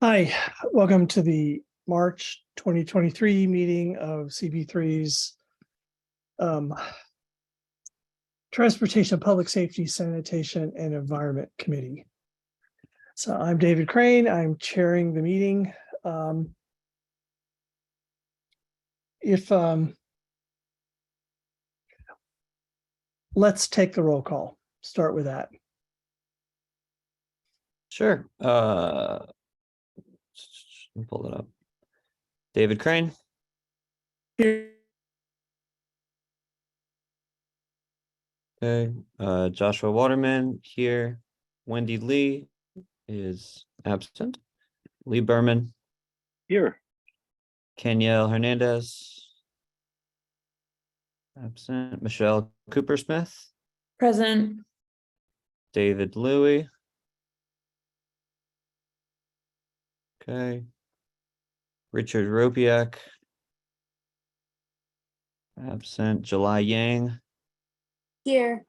Hi, welcome to the March 2023 meeting of CB3's Transportation, Public Safety, Sanitation, and Environment Committee. So I'm David Crane. I'm chairing the meeting. Let's take the roll call. Start with that. Sure. Let me pull it up. David Crane. Here. Okay. Joshua Waterman here. Wendy Lee is absent. Lee Berman. Here. Kaniel Hernandez. Absent. Michelle Cooper Smith. Present. David Louie. Okay. Richard Ropiak. Absent. July Yang. Here.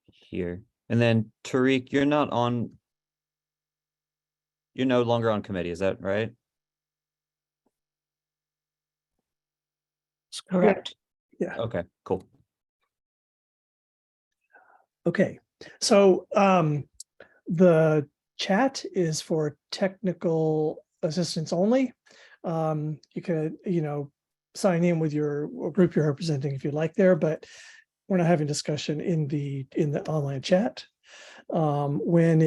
Here. And then Tariq, you're no longer on committee, is that right? That's correct. Yeah. Okay, cool. Okay. So the chat is for technical assistance only. You could, sign in with your group you're representing if you'd like there, but we're not having discussion in the online chat. When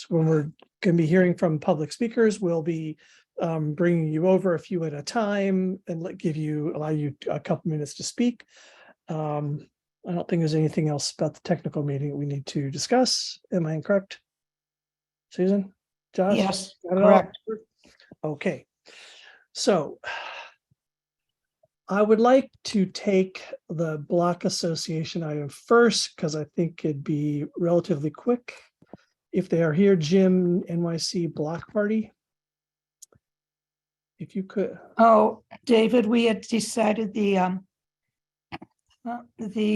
we're going to be hearing from public speakers, we'll be bringing you over a few at a time and allow you a couple minutes to speak. I don't think there's anything else about the technical meeting that we need to discuss. Am I incorrect? Susan? Josh? Yes, Got it all? correct. Okay. So I would like to take the block association item first because I think it'd be relatively quick. If they are here, Jim, NYC block party. If you could. Oh, David, we had decided the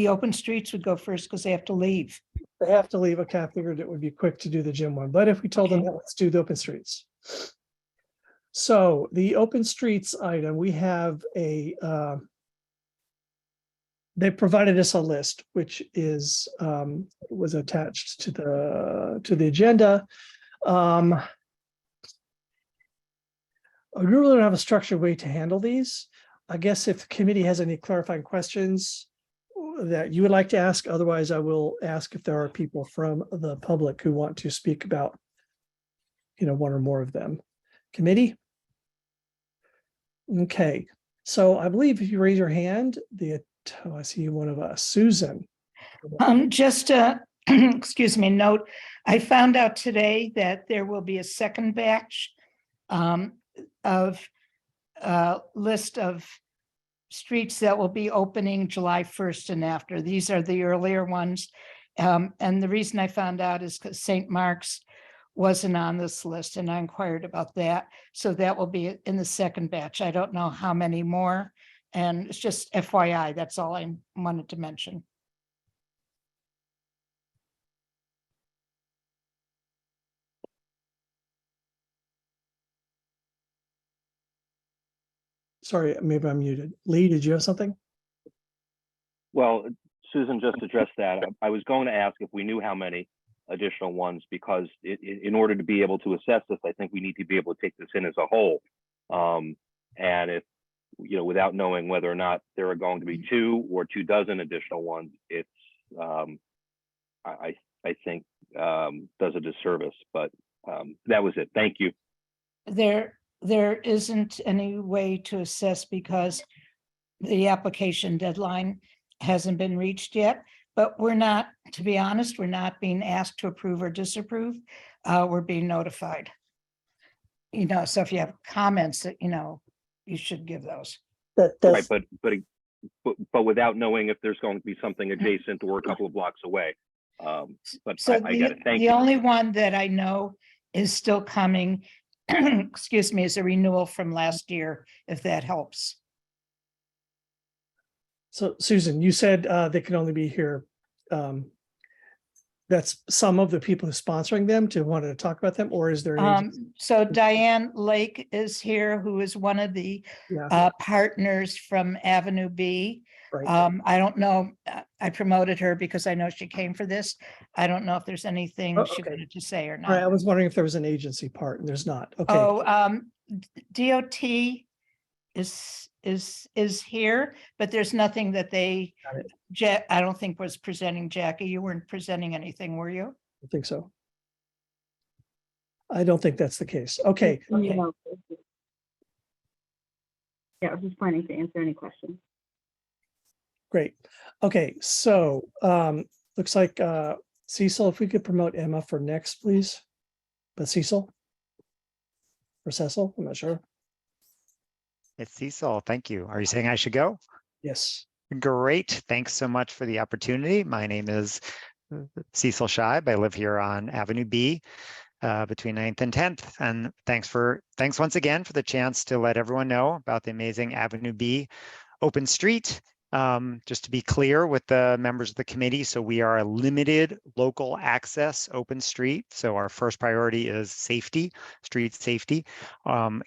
open streets would go first because they have to leave. They have to leave. Okay, I figured it would be quick to do the gym one, but if we told them that, let's do the open streets. So the open streets item, we have they provided us a list, which is was attached to the agenda. I really don't have a structured way to handle these. I guess if the committee has any clarifying questions that you would like to ask, otherwise I will ask if there are people from the public who want to speak about, one or more of them. Committee? Okay, so I believe if you raise your hand, I see one of us, Susan. Just excuse me, note, I found out today that there will be a second batch of list of streets that will be opening July 1st and after. These are the earlier ones. And the reason I found out is because St. Mark's wasn't on this list and I inquired about that. So that will be in the second batch. I don't know how many more. And it's just FYI, that's all I wanted to mention. Sorry, maybe I'm muted. Lee, did you have something? Well, Susan just addressed that. I was going to ask if we knew how many additional ones, because in order to be able to assess this, I think we need to be able to take this in as a whole. And if, without knowing whether or not there are going to be 2 or 24 additional ones, it's, I think, does a disservice, but that was it. Thank you. There isn't any way to assess because the application deadline hasn't been reached yet, but we're not, to be honest, we're not being asked to approve or disapprove. We're being notified. So if you have comments that, you should give those. Right, but without knowing if there's going to be something adjacent or a couple of blocks away. But so I get it. Thank you. The only one that I know is still coming, excuse me, is a renewal from last year, if that helps. So Susan, you said they can only be here. That that's some of the people who are sponsoring them to want to talk about them, or is there an agency? So Diane Lake is here, who is one of the Yeah, partners from Avenue B. right. I don't know, I promoted her because I know she came for this. I don't know if there's anything Oh, she okay. wanted to say or All right, I not. was wondering if there was an agency part, and there's not. Okay, Oh, DOT is here, but there's nothing that they, got it. I don't think was presenting. Jackie, you weren't presenting anything, were you? I think so. I don't think that's the case. Okay, Okay. No, thank you. Yeah, I was just planning to answer any questions. great. Okay, so looks like Cecil, if we could promote Emma for next, please. But Cecil? Or Cecil, I'm not sure. It's Cecil. Thank you. Are you saying I should go? Yes. Great. Thanks so much for the opportunity. My name is Cecil Scheib. I live here on Avenue B between 9th and 10th. And thanks once again for the chance to let everyone know about the amazing Avenue B open street. Just to be clear with the members of the committee, so we are a limited local access open street. So our first priority is safety, street safety.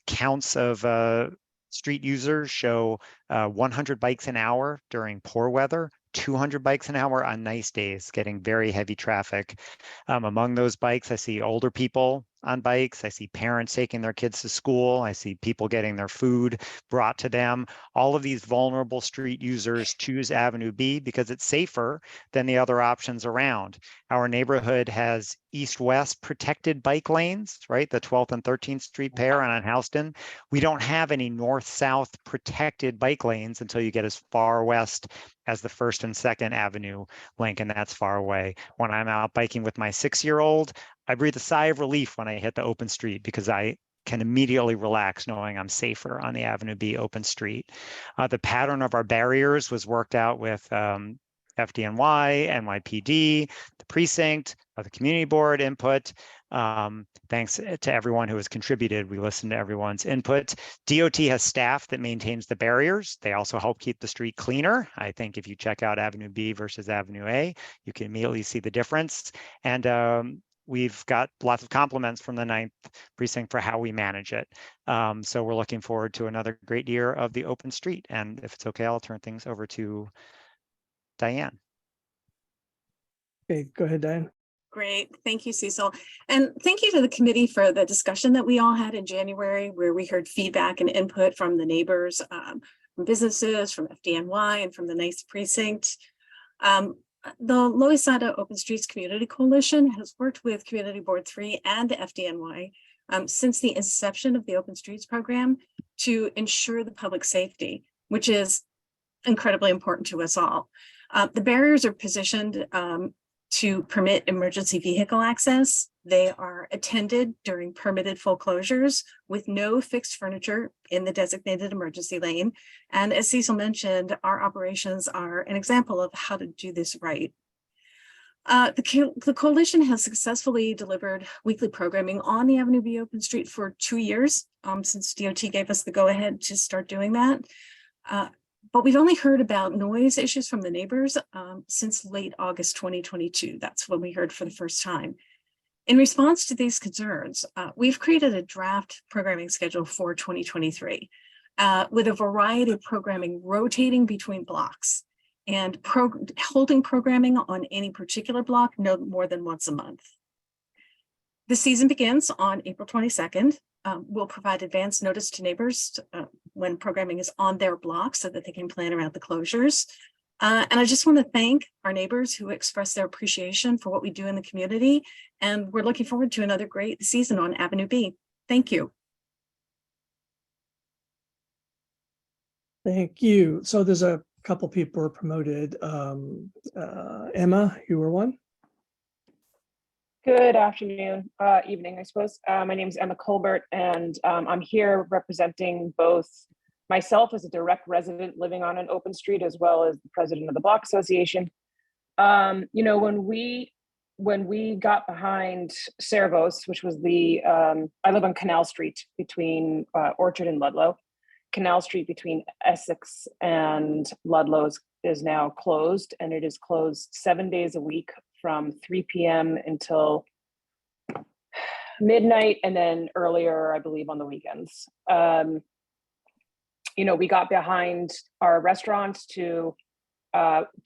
Counts of street users show 100 bikes an hour during poor weather, 200 bikes an hour on nice days, getting very heavy traffic. Among those bikes, I see older people on bikes. I see parents taking their kids to school. I see people getting their food brought to them. All of these vulnerable street users choose Avenue B because it's safer than the other options around. Our neighborhood has east-west protected bike lanes, right? The 12th and 13th Street pair on Houston. We don't have any north-south protected bike lanes until you get as far west as the 1st and 2nd Avenue link, and that's far away. When I'm out biking with my 6-year-old, I breathe a sigh of relief when I hit the open street because I can immediately relax knowing I'm safer on the Avenue B open street. The pattern of our barriers was worked out with FDNY, NYPD, the precinct, the community board input. Thanks to everyone who has contributed. We listened to everyone's input. DOT has staff that maintains the barriers. They also help keep the street cleaner. I think if you check out Avenue B versus Avenue A, you can immediately see the difference. And we've got lots of compliments from the 9th precinct for how we manage it. So we're looking forward to another great year of the open street. And if it's okay, I'll turn things over to Diane. Okay, go ahead, Diane. Great. Thank you, Cecil. And thank you to the committee for the discussion that we all had in January, where we heard feedback and input from the neighbors, from businesses, from FDNY, and from the NICE precinct. The Lower East Side Open Streets Community Coalition has worked with Community Board 3 and the FDNY since the inception of the Open Streets program to ensure the public safety, which is incredibly important to us all. The barriers are positioned to permit emergency vehicle access. They are attended during permitted foreclosures with no fixed furniture in the designated emergency lane. And as Cecil mentioned, our operations are an example of how to do this right. The coalition has successfully delivered weekly programming on the Avenue B open street for 2 years since DOT gave us the go-ahead to start doing that. But we've only heard about noise issues from the neighbors since late August 2022. That's when we heard for the first time. In response to these concerns, we've created a draft programming schedule for 2023 with a variety of programming rotating between blocks and holding programming on any particular block no more than once a month. The season begins on April 22nd. We'll provide advance notice to neighbors when programming is on their block so that they can plan around the closures. And I just want to thank our neighbors who express their appreciation for what we do in the community. And we're looking forward to another great season on Avenue B. Thank you. Thank you. So there's a couple people were promoted. Emma, you were one. Good afternoon, evening, I suppose. My name is Emma Colbert, and I'm here representing both myself as a direct resident living on an open street, as well as the president of the Block Association. You know, when we got behind Servos, which was I live on Canal Street between Orchard and Ludlow. Canal Street between Essex and Ludlow is now closed, and it is closed 7 days a week from 3 p.m. until midnight, and then earlier, I believe, on the weekends. You know, we got behind our restaurants to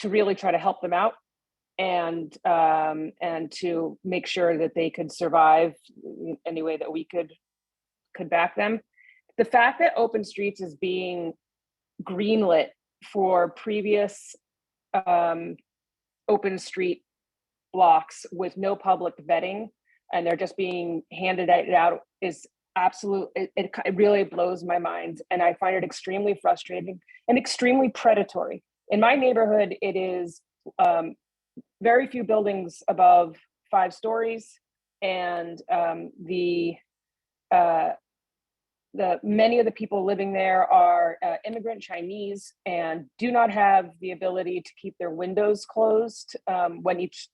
really try to help them out and to make sure that they could survive any way that we could back them. The fact that Open Streets is being greenlit for previous open street blocks with no public vetting, and they're just being handed out is absolute. It really blows my mind, and I find it extremely frustrating and extremely predatory. In my neighborhood, it is very few buildings above 5 stories, and many of the people living there are immigrant Chinese and do not have the ability to keep their windows closed when it's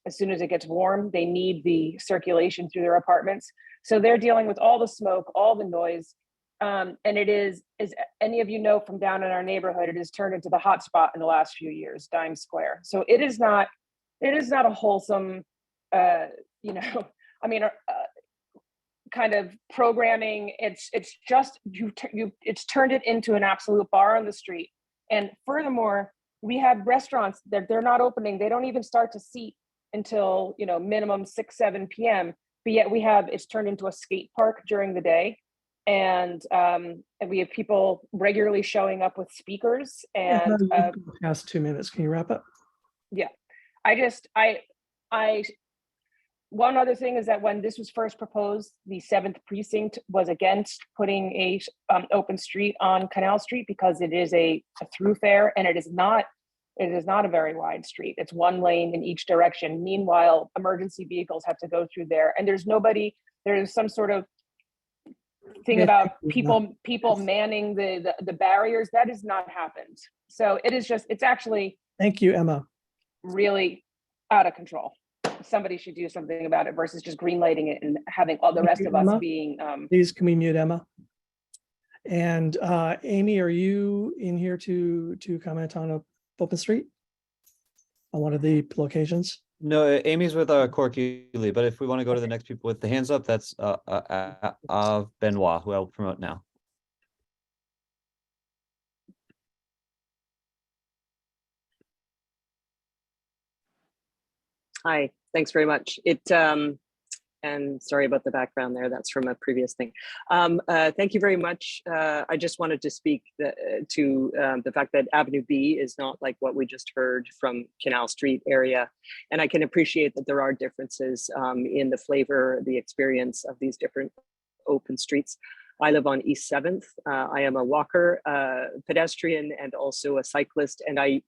as soon as it gets warm. They need the circulation through their apartments, so they're dealing with all the smoke, all the noise, and it is, as any of you know from down in our neighborhood, it has turned into the hot spot in the last few years, Dime Square. So it is not a wholesome, you know, I mean, kind of programming. It's just it's turned it into an absolute bar on the street. And furthermore, we have restaurants that they're not opening. They don't even start to seat until, you know, minimum 6-7 p.m. But yet it's turned into a skate park during the day. And we have people regularly showing up with speakers. And past 2 minutes, can you wrap up? Yeah, one other thing is that when this was first proposed, the 7th precinct was against putting a open street on Canal Street because it is a thoroughfare, and it is not a very wide street. It's 1 lane in each direction. Meanwhile, emergency vehicles have to go through there, and there's some sort of thing about people manning the barriers. That has not happened. So it's actually, thank you, Emma, really out of control. Somebody should do something about it versus just greenlighting it and having all the rest of us being. Please, can we mute Emma? And Amy, are you in here to comment on Open Street on one of the locations? No, Amy's with Corky Lee, but if we want to go to the next people with the hands up, that's Benoit, who I'll promote now. Hi, thanks very much. And sorry about the background there, that's from a previous thing. Thank you very much. I just wanted to speak to the fact that Avenue B is not like what we just heard from Canal Street area. And I can appreciate that there are differences in the flavor, the experience of these different open streets. I live on East 7th. I am a walker, pedestrian, and also a cyclist, and I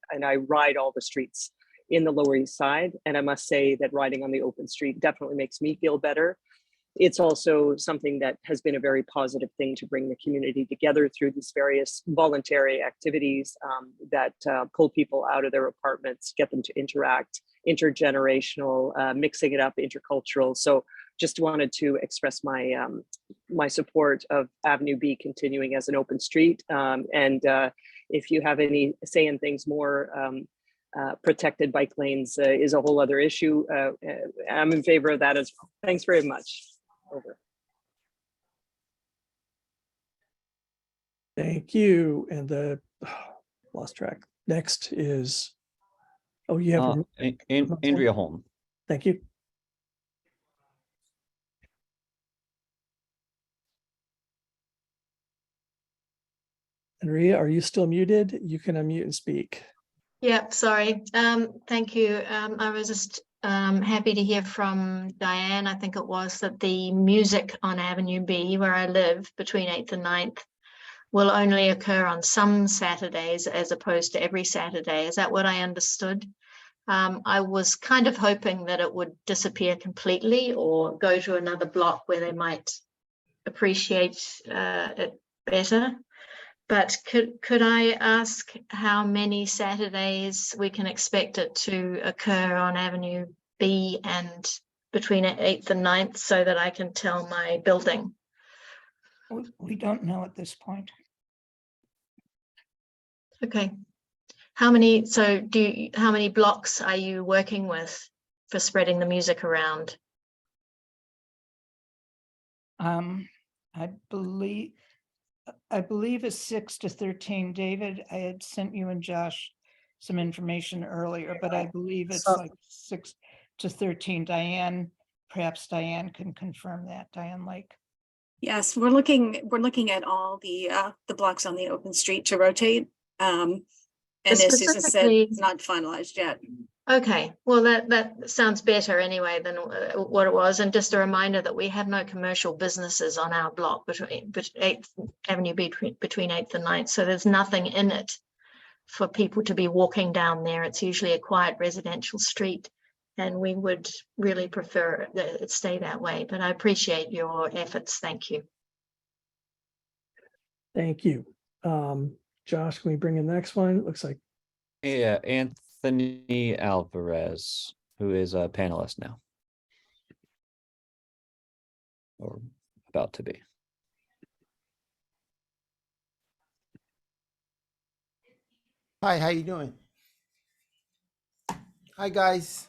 ride all the streets in the Lower East Side. And I must say that riding on the open street definitely makes me feel better. It's also something that has been a very positive thing to bring the community together through these various voluntary activities that pull people out of their apartments, get them to interact, intergenerational, mixing it up, intercultural. So just wanted to express my my support of Avenue B continuing as an open street. And if you have any say in things more, protected bike lanes is a whole other issue. I'm in favor of that as well. Thanks very much. Over. Thank you. And lost track. Next is, oh, you have Andrea Holm. Thank you. Andrea, are you still muted? You can unmute and speak. Yeah, sorry. Thank you. I was just happy to hear from Diane, I think it was, that the music on Avenue B, where I live, between 8th and 9th, will only occur on some Saturdays as opposed to every Saturday. Is that what I understood? I was kind of hoping that it would disappear completely or go to another block where they might appreciate it better. But could I ask how many Saturdays we can expect it to occur on Avenue B and between 8th and 9th so that I can tell my building? We don't know at this point. Okay. how many, so how many blocks are you working with for spreading the music around? I believe it's 6 to 13. David, I had sent you and Josh some information earlier, but I believe it's So- like 6 to 13. Diane, perhaps Diane can confirm that. Diane Lake. Yes, we're looking at all the blocks on the open street to rotate. And as Susan said, specifically- it's not finalized yet. Okay, well, that sounds better anyway than what it was. And just a reminder that we have no commercial businesses on our block between 8th Avenue B, between 8th and 9th. So there's nothing in it for people to be walking down there. It's usually a quiet residential street, and we would really prefer that it stay that way. But I appreciate your efforts. Thank you. Thank you. Josh, can we bring in the next one? It looks like, Yeah, Anthony Alvarez, who is a panelist now. Or about to be. Hi, how you doing? Hi, guys.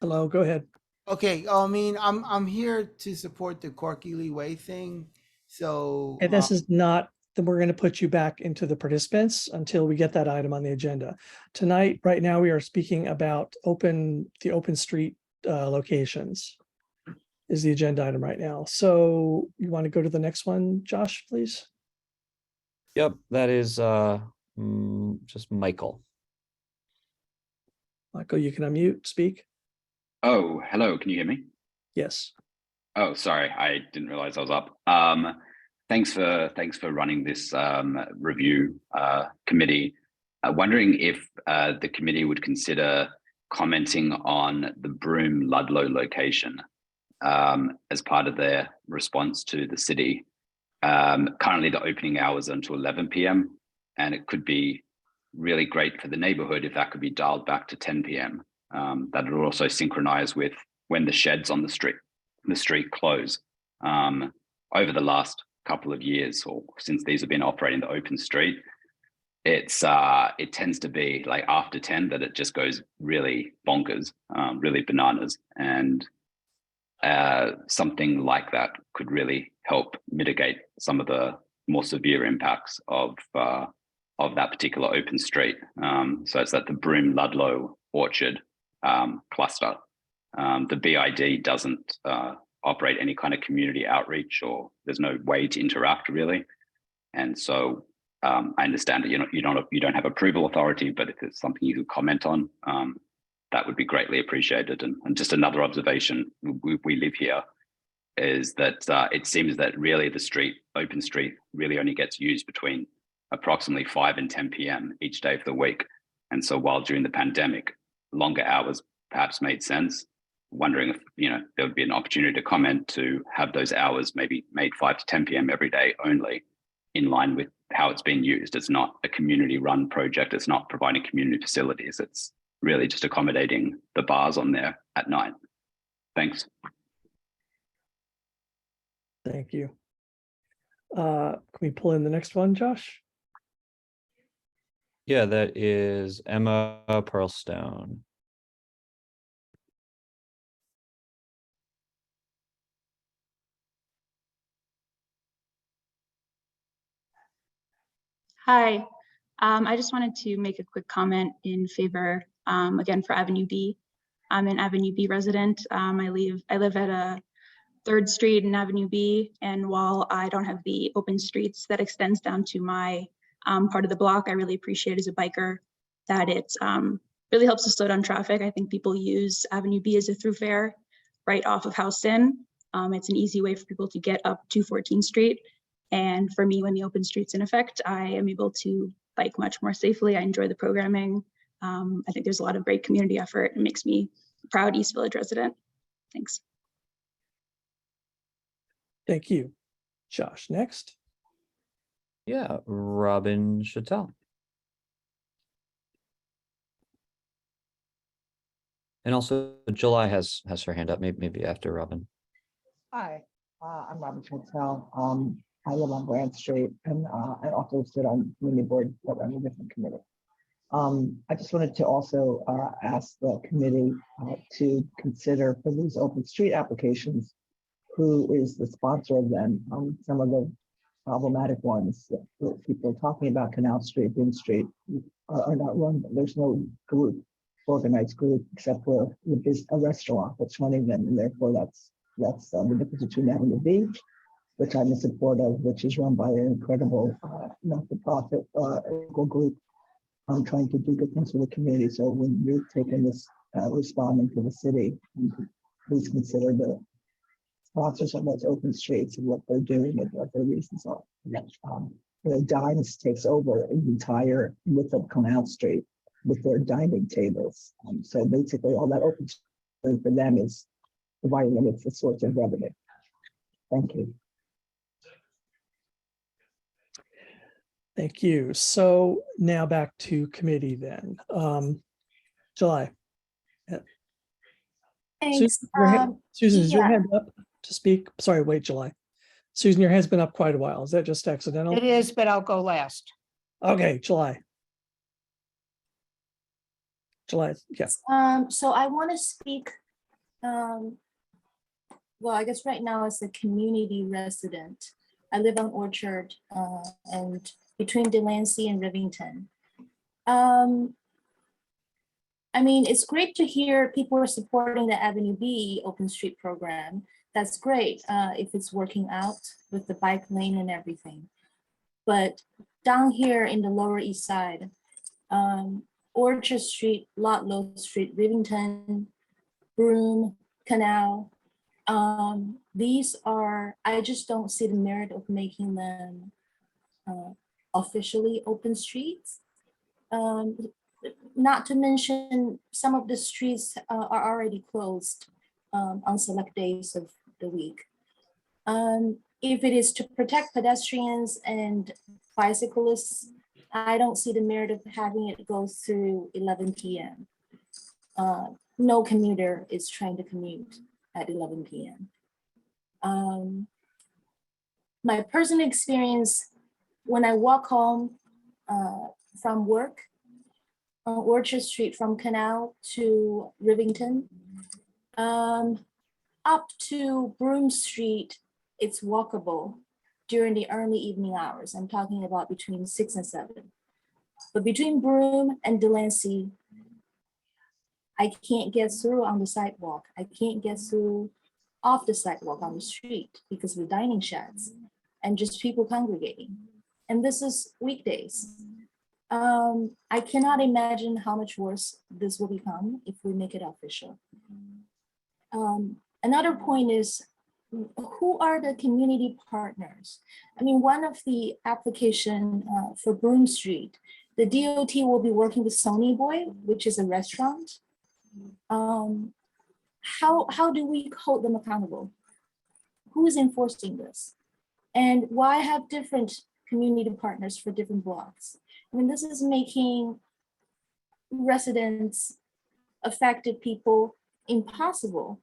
hello, go ahead. Okay, I mean, I'm here to support the Corky Lee Way thing. So And this is not, then we're going to put you back into the participants until we get that item on the agenda. Tonight, right now, we are speaking about the open street locations is the agenda item right now. So you want to go to the next one, Josh, please? Yep, that is just Michael. Michael, you can unmute, speak. Oh, hello. Can you hear me? Yes. Oh, sorry. I didn't realize I was up. Thanks for running this review committee. Wondering if the committee would consider commenting on the Broome Ludlow location as part of their response to the city. Currently, the opening hours are until 11 p.m. and it could be really great for the neighborhood if that could be dialed back to 10 p.m. That would also synchronize with when the sheds on the street close. Over the last couple of years, or since these have been operating the open street, it tends to be like after 10 that it just goes really bonkers, really bananas, and something like that could really help mitigate some of the more severe impacts of that particular open street. So it's at the Broome Ludlow Orchard cluster. The BID doesn't operate any kind of community outreach, or there's no way to interact really. And so I understand that you don't have approval authority, but if it's something you could comment on, that would be greatly appreciated. And just another observation, we live here, is that it seems that really the open street really only gets used between approximately 5 and 10 p.m. each day of the week. And so while during the pandemic, longer hours perhaps made sense, wondering if there would be an opportunity to comment to have those hours maybe made 5 to 10 p.m. every day only, in line with how it's being used. It's not a community run project. It's not providing community facilities. It's really just accommodating the bars on there at night. Thanks. Thank you. Can we pull in the next one, Josh? Yeah, that is Emma Pearlstone. Hi, I just wanted to make a quick comment in favor, again, for Avenue B. I'm an Avenue B resident. I live at a 3rd Street in Avenue B, and while I don't have the open streets that extends down to my part of the block, I really appreciate as a biker that it really helps to slow down traffic. I think people use Avenue B as a throughfare right off of Houston. It's an easy way for people to get up to 14th Street. And for me, when the open street's in effect, I am able to bike much more safely. I enjoy the programming. I think there's a lot of great community effort. It makes me a proud East Village resident. Thanks. Thank you. Josh, next. Yeah, Robin Chattel. And also July has her hand up, maybe after Robin. Hi, I'm Robin Chantel. I live on Grand Street, and I also sit on community board, but I'm a different committee. I just wanted to also ask the committee to consider for these open street applications, who is the sponsor of them? Some of the problematic ones that people are talking about, Canal Street, Broome Street, are not run. There's no group, organized group, except for a restaurant that's running them, and therefore that's the difference between Avenue B, which I'm in support of, which is run by an incredible not-for-profit local group. I'm trying to do good things for the community. So when you're taking this, responding to the city, please consider the sponsors of those open streets and what they're doing and what their reasons are. The Dines takes over the entire width of Canal Street with their dining tables. So basically all that open street for them is providing them with a source of revenue. Thank you. Thank you. So now back to committee then. July. Yeah. Thanks. Susan, is your yeah. hand up to speak? Sorry, wait, July. Susan, your hand's been up quite a while. Is that just accidental? It is, but I'll go last. Okay, July. July, yes. So I want to speak, well, I guess right now as a community resident. I live on Orchard and between Delancey and Rivington. I mean, it's great to hear people are supporting the Avenue B open street program. That's great if it's working out with the bike lane and everything. But down here in the Lower East Side, Orchard Street, Ludlow Street, Rivington, Broome, Canal, these are, I just don't see the merit of making them officially open streets. Not to mention some of the streets are already closed on select days of the week. If it is to protect pedestrians and bicyclists, I don't see the merit of having it go through 11 p.m. No commuter is trying to commute at 11 p.m. My personal experience, when I walk home from work on Orchard Street from Canal to Rivington, up to Broome Street, it's walkable during the early evening hours. I'm talking about between 6 and 7. But between Broome and Delancey, I can't get through on the sidewalk. I can't get through off the sidewalk on the street because of the dining sheds and just people congregating. And this is weekdays. I cannot imagine how much worse this will become if we make it official. Another point is, who are the community partners? I mean, one of the application for Broome Street, the DOT will be working with Sony Boy, which is a restaurant. How do we hold them accountable? Who is enforcing this? And why have different community partners for different blocks? I mean, this is making residents, affected people, impossible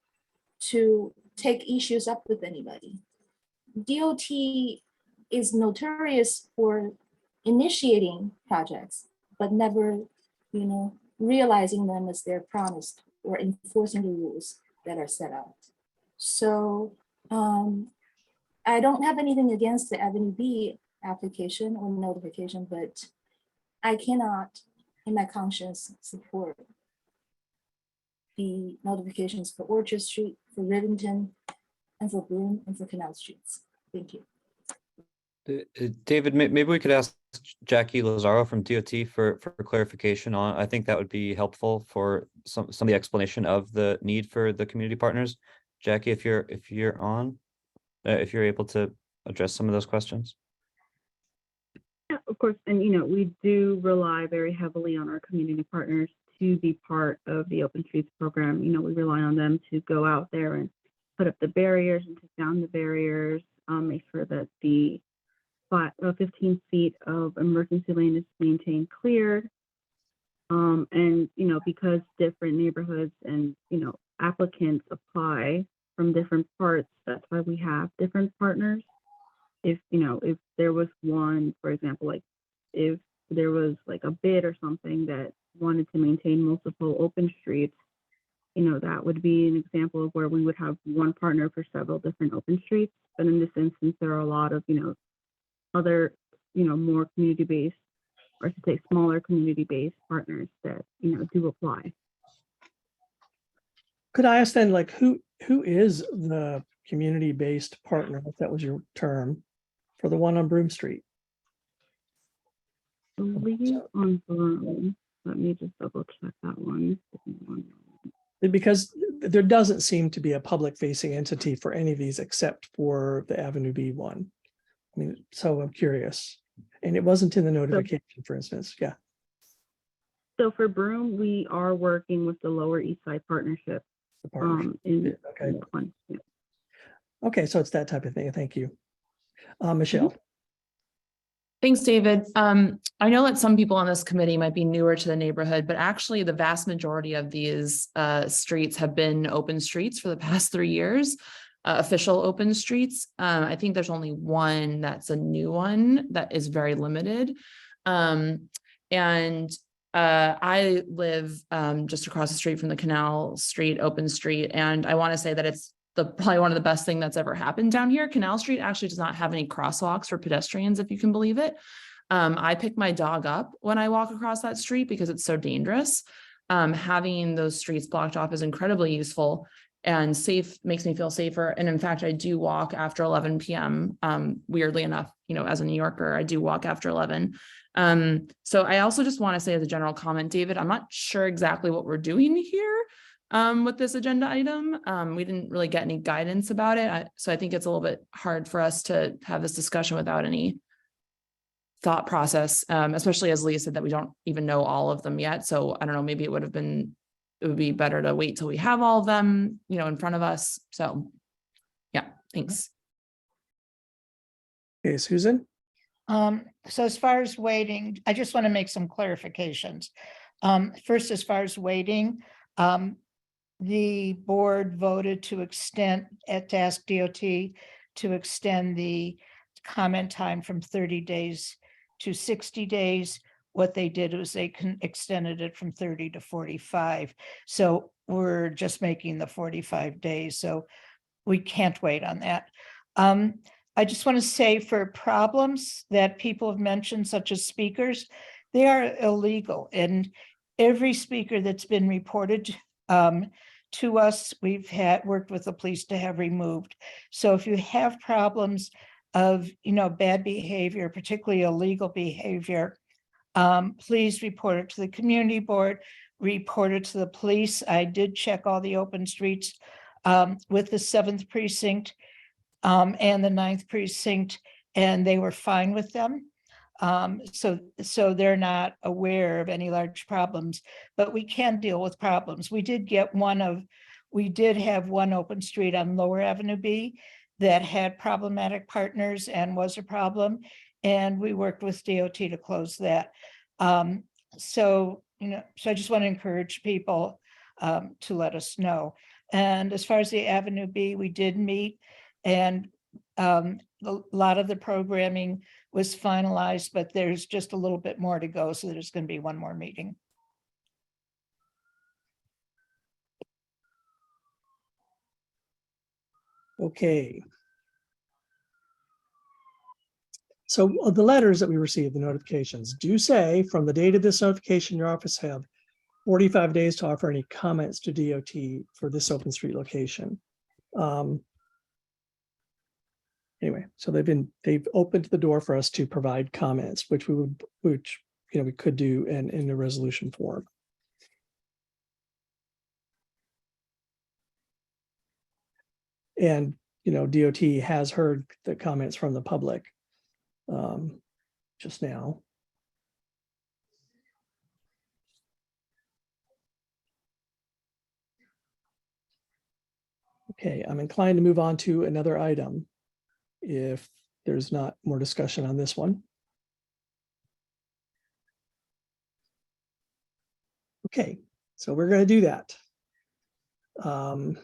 to take issues up with anybody. DOT is notorious for initiating projects, but never, realizing them as they're promised or enforcing the rules that are set out. So I don't have anything against the Avenue B application or notification, but I cannot, in my conscience, support the notifications for Orchard Street, for Rivington, and for Broome, and for Canal Streets. Thank you. David, maybe we could ask Jackie Lazaro from DOT for clarification on, I think that would be helpful for some of the explanation of the need for the community partners. Jackie, if you're on, if you're able to address some of those questions. Yeah, of course. And, we do rely very heavily on our community partners to be part of the Open Streets program. We rely on them to go out there and put up the barriers and take down the barriers, make sure that the 15 feet of emergency lane is maintained cleared. And, because different neighborhoods and, applicants apply from different parts, that's why we have different partners. If there was one, for example, like if there was like a bid or something that wanted to maintain multiple open streets, you know, that would be an example of where we would have one partner for several different open streets. But in this instance, there are a lot of, you know, other, you know, more community-based, or I should say smaller community-based partners that, you know, do apply. Could I ask then, like, who is the community-based partner, if that was your term, for the one on Broome Street? I believe on Broome, let me just double check that one. Because there doesn't seem to be a public facing entity for any of these except for the Avenue B one. I mean, so I'm curious. And it wasn't in the notification, for instance. Yeah. So for Broome, we are working with the Lower East Side Partnership. Okay. Okay, so it's that type of thing. Thank you. Michelle. Thanks, David. I know that some people on this committee might be newer to the neighborhood, but actually the vast majority of these streets have been open streets for the past 3 years, official open streets. I think there's only one that's a new one that is very limited. I live just across the street from the Canal Street open street, and I want to say that it's probably one of the best thing that's ever happened down here. Canal Street actually does not have any crosswalks for pedestrians, if you can believe it. I pick my dog up when I walk across that street because it's so dangerous. Having those streets blocked off is incredibly useful and safe, makes me feel safer. And in fact, I do walk after 11 p.m. Weirdly enough, you know, as a New Yorker, I do walk after 11. So I also just want to say as a general comment, David, I'm not sure exactly what we're doing here with this agenda item. We didn't really get any guidance about it. So I think it's a little bit hard for us to have this discussion without any thought process, especially as Leah said that we don't even know all of them yet. So I don't know, maybe it would be better to wait till we have all of them, you know, in front of us. So yeah, thanks. Okay, Susan. So as far as waiting, I just want to make some clarifications. First, as far as waiting, the board voted to ask DOT to extend the comment time from 30 days to 60 days. What they did was they extended it from 30 to 45. So we're just making the 45 days. So we can't wait on that. I just want to say for problems that people have mentioned, such as speakers, they are illegal. And every speaker that's been reported to us, we've worked with the police to have removed. So if you have problems of, you know, bad behavior, particularly illegal behavior, please report it to the community board, report it to the police. I did check all the open streets with the 7th precinct and the 9th precinct, and they were fine with them. So they're not aware of any large problems, but we can deal with problems. We did have one open street on Lower Avenue B that had problematic partners and was a problem. And we worked with DOT to close that. So I just want to encourage people to let us know. And as far as the Avenue B, we did meet, and a lot of the programming was finalized, but there's just a little bit more to go. So there's going to be one more meeting. Okay. So the letters that we received, the notifications, do say from the date of this notification, your office have 45 days to offer any comments to DOT for this open street location. Anyway, so they've opened the door for us to provide comments, which we could do in a resolution form. And DOT has heard the comments from the public just now. Okay, I'm inclined to move on to another item if there's not more discussion on this one. Okay, so we're going to do that. Sorry,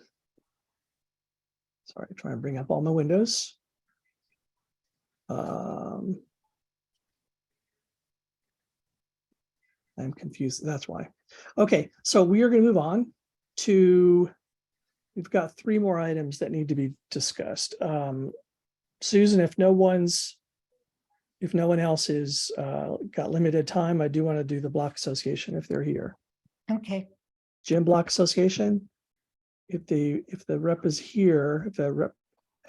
trying to bring up all my windows. I'm confused. That's why. Okay, so we are going to move on to, we've got 3 more items that need to be discussed. Susan, if no one else is got limited time, I do want to do the block association if they're here. Okay. Jim, block association. If the rep is here, if the rep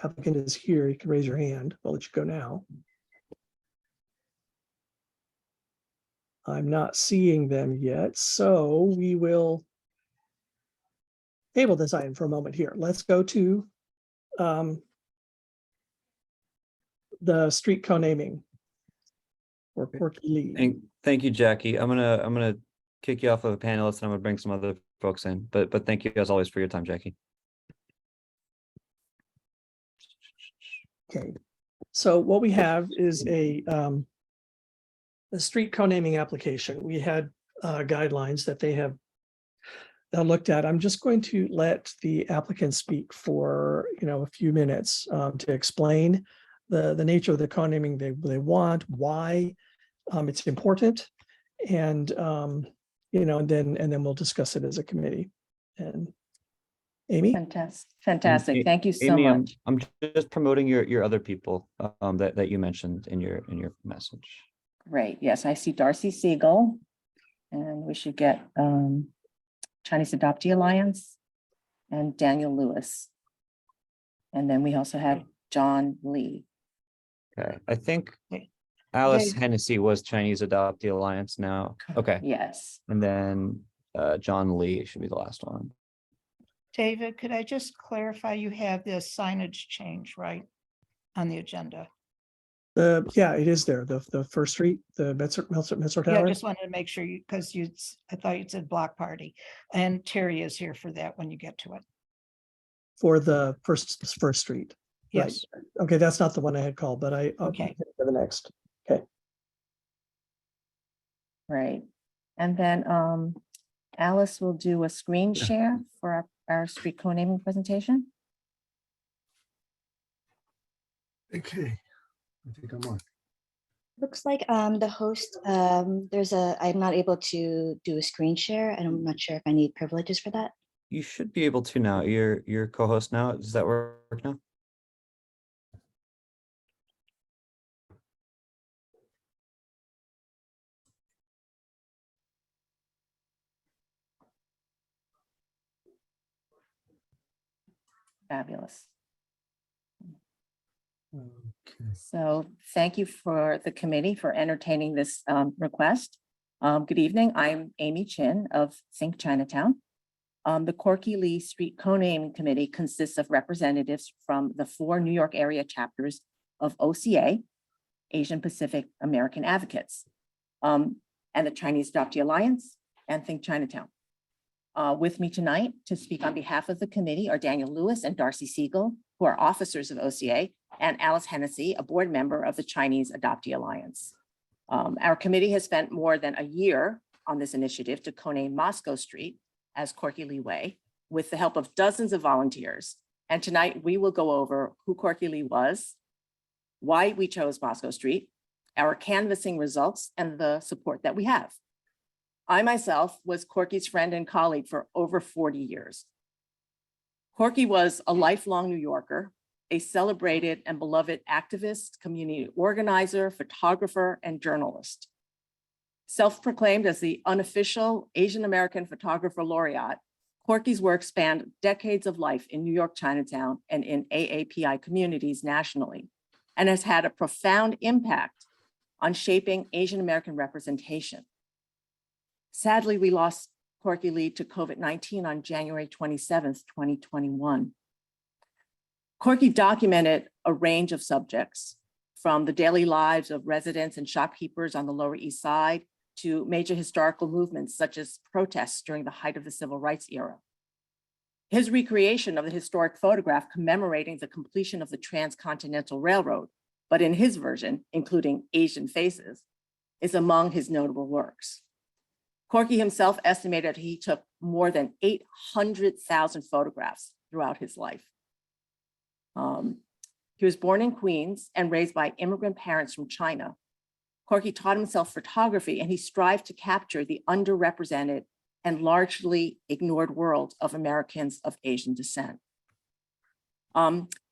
applicant is here, you can raise your hand. I'll let you go now. I'm not seeing them yet, so we will table this item for a moment here. Let's go to the street co-naming for Corky Lee. Thank you, Jackie. I'm gonna kick you off of the panelists, and I'm gonna bring some other folks in. But thank you as always for your time, Jackie. Okay, so what we have is a street co-naming application. We had guidelines that they have looked at. I'm just going to let the applicant speak for a few minutes to explain the nature of the co-naming they want, why it's important, and and then we'll discuss it as a committee. And Amy? Fantastic. Thank you so Amy, much. I'm just promoting your other people that you mentioned in your message. Great. Yes, I see Darcy Siegel, and we should get Chinese Adoptee Alliance and Daniel Lewis. And then we also have John Lee. Okay, I think Alice Dave. Hennessy was Chinese Adoptee Alliance now. Okay. Yes. And then John Lee should be the last one. David, could I just clarify, you have the signage change, right, on the agenda? Yeah, it is there. The first street, the Metzer Yeah, I Tower. just wanted to make sure you, because I thought you said block party, and Terry is here for that when you get to it. For the first street. Yes. Right. Okay, that's not the one I had called, but Okay. For the next. Okay. Right. And then Alice will do a screen share for our street co-naming presentation. Okay, I think I'm on. Looks like the host, I'm not able to do a screen share, and I'm not sure if I need privileges for that. You should be able to now. You're co-host now. Does that work now? Fabulous. Okay. So thank you for the committee for entertaining this request. Good evening. I'm Amy Chin of Think Chinatown. The Corky Lee Street Co-naming Committee consists of representatives from the 4 New York area chapters of OCA, Asian Pacific American Advocates, and the Chinese Adoptee Alliance, and Think Chinatown. With me tonight to speak on behalf of the committee are Daniel Lewis and Darcy Siegel, who are officers of OCA, and Alice Hennessy, a board member of the Chinese Adoptee Alliance. Our committee has spent more than a year on this initiative to co-name Moscow Street as Corky Lee Way, with the help of dozens of volunteers. And tonight we will go over who Corky Lee was, why we chose Moscow Street, our canvassing results, and the support that we have. I myself was Corky's friend and colleague for over 40 years. Corky was a lifelong New Yorker, a celebrated and beloved activist, community organizer, photographer, and journalist. Self-proclaimed as the unofficial Asian American Photographer Laureate, Corky's work spanned decades of life in New York Chinatown and in AAPI communities nationally, and has had a profound impact on shaping Asian American representation. Sadly, we lost Corky Lee to COVID-19 on January 27th, 2021. Corky documented a range of subjects, from the daily lives of residents and shopkeepers on the Lower East Side to major historical movements such as protests during the height of the Civil Rights era. His recreation of the historic photograph commemorating the completion of the Transcontinental Railroad, but in his version, including Asian faces, is among his notable works. Corky himself estimated he took more than 800,000 photographs throughout his life. He was born in Queens and raised by immigrant parents from China. Corky taught himself photography, and he strived to capture the underrepresented and largely ignored world of Americans of Asian descent.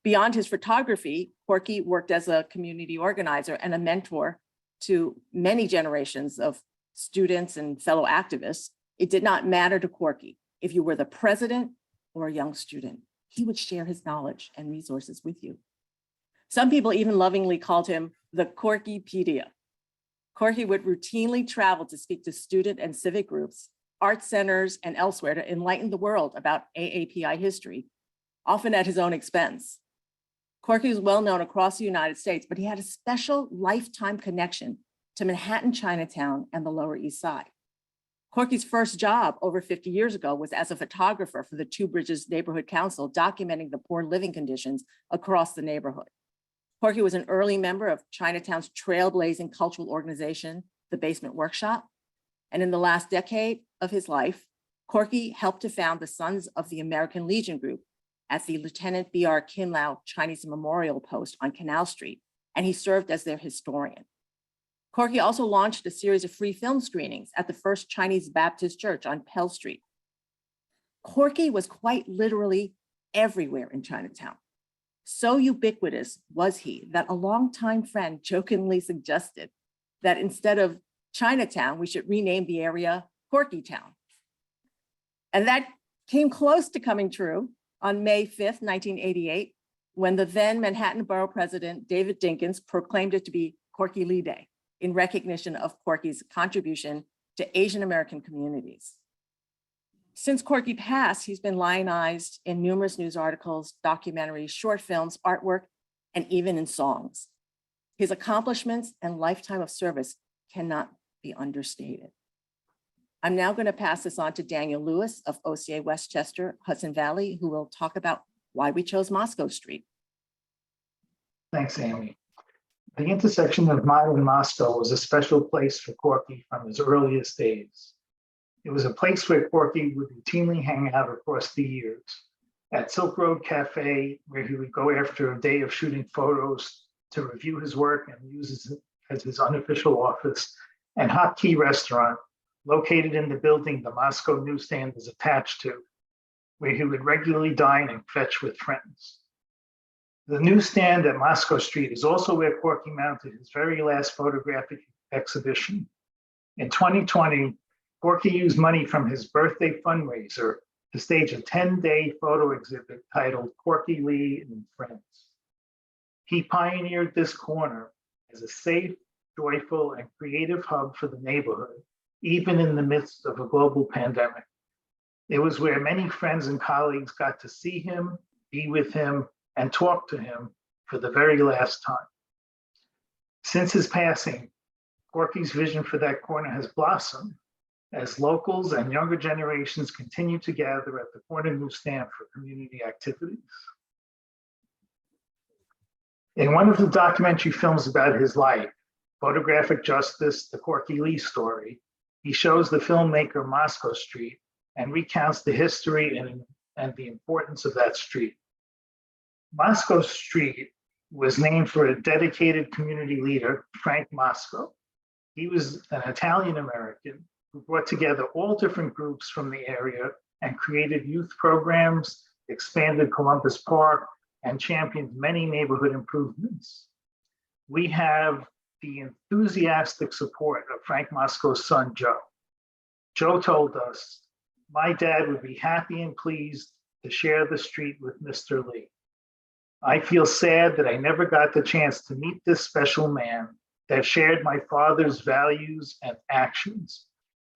Beyond his photography, Corky worked as a community organizer and a mentor to many generations of students and fellow activists. It did not matter to Corky if you were the president or a young student. He would share his knowledge and resources with you. Some people even lovingly called him the Corkypedia. Corky would routinely travel to speak to student and civic groups, art centers, and elsewhere to enlighten the world about AAPI history, often at his own expense. Corky was well known across the United States, but he had a special lifetime connection to Manhattan, Chinatown, and the Lower East Side. Corky's first job over 50 years ago was as a photographer for the Two Bridges Neighborhood Council, documenting the poor living conditions across the neighborhood. Corky was an early member of Chinatown's trailblazing cultural organization, the Basement Workshop. And in the last decade of his life, Corky helped to found the Sons of the American Legion group at the Lieutenant B.R. Kinlau Chinese Memorial Post on Canal Street, and he served as their historian. Corky also launched a series of free film screenings at the First Chinese Baptist Church on Pell Street. Corky was quite literally everywhere in Chinatown. So ubiquitous was he that a longtime friend jokingly suggested that instead of Chinatown, we should rename the area Corky Town. And that came close to coming true on May 5th, 1988, when the then Manhattan Borough President, David Dinkins, proclaimed it to be Corky Lee Day in recognition of Corky's contribution to Asian American communities. Since Corky passed, he's been lionized in numerous news articles, documentaries, short films, artwork, and even in songs. His accomplishments and lifetime of service cannot be understated. I'm now going to pass this on to Daniel Lewis of OCA Westchester, Hudson Valley, who will talk about why we chose Moscow Street. Thanks, Amy. The intersection of modern Moscow was a special place for Corky from his earliest days. It was a place where Corky would routinely hang out across the years. At Silk Road Cafe, where he would go after a day of shooting photos to review his work and use it as his unofficial office, and Hot Key Restaurant, located in the building the Moscow newsstand is attached to, where he would regularly dine and fetch with friends. The newsstand at Moscow Street is also where Corky mounted his very last photographic exhibition. In 2020, Corky used money from his birthday fundraiser to stage a 10-day photo exhibit titled Corky Lee and Friends. He pioneered this corner as a safe, joyful, and creative hub for the neighborhood, even in the midst of a global pandemic. It was where many friends and colleagues got to see him, be with him, and talk to him for the very last time. Since his passing, Corky's vision for that corner has blossomed as locals and younger generations continue to gather at the corner newsstand for community activities. In one of the documentary films about his life, Photographic Justice, The Corky Lee Story, he shows the filmmaker Moscow Street and recounts the history and the importance of that street. Moscow Street was named for a dedicated community leader, Frank Moscow. He was an Italian-American who brought together all different groups from the area and created youth programs, expanded Columbus Park, and championed many neighborhood improvements. We have the enthusiastic support of Frank Moscow's son, Joe. Joe told us, "My dad would be happy and pleased to share the street with Mr. Lee. I feel sad that I never got the chance to meet this special man that shared my father's values and actions.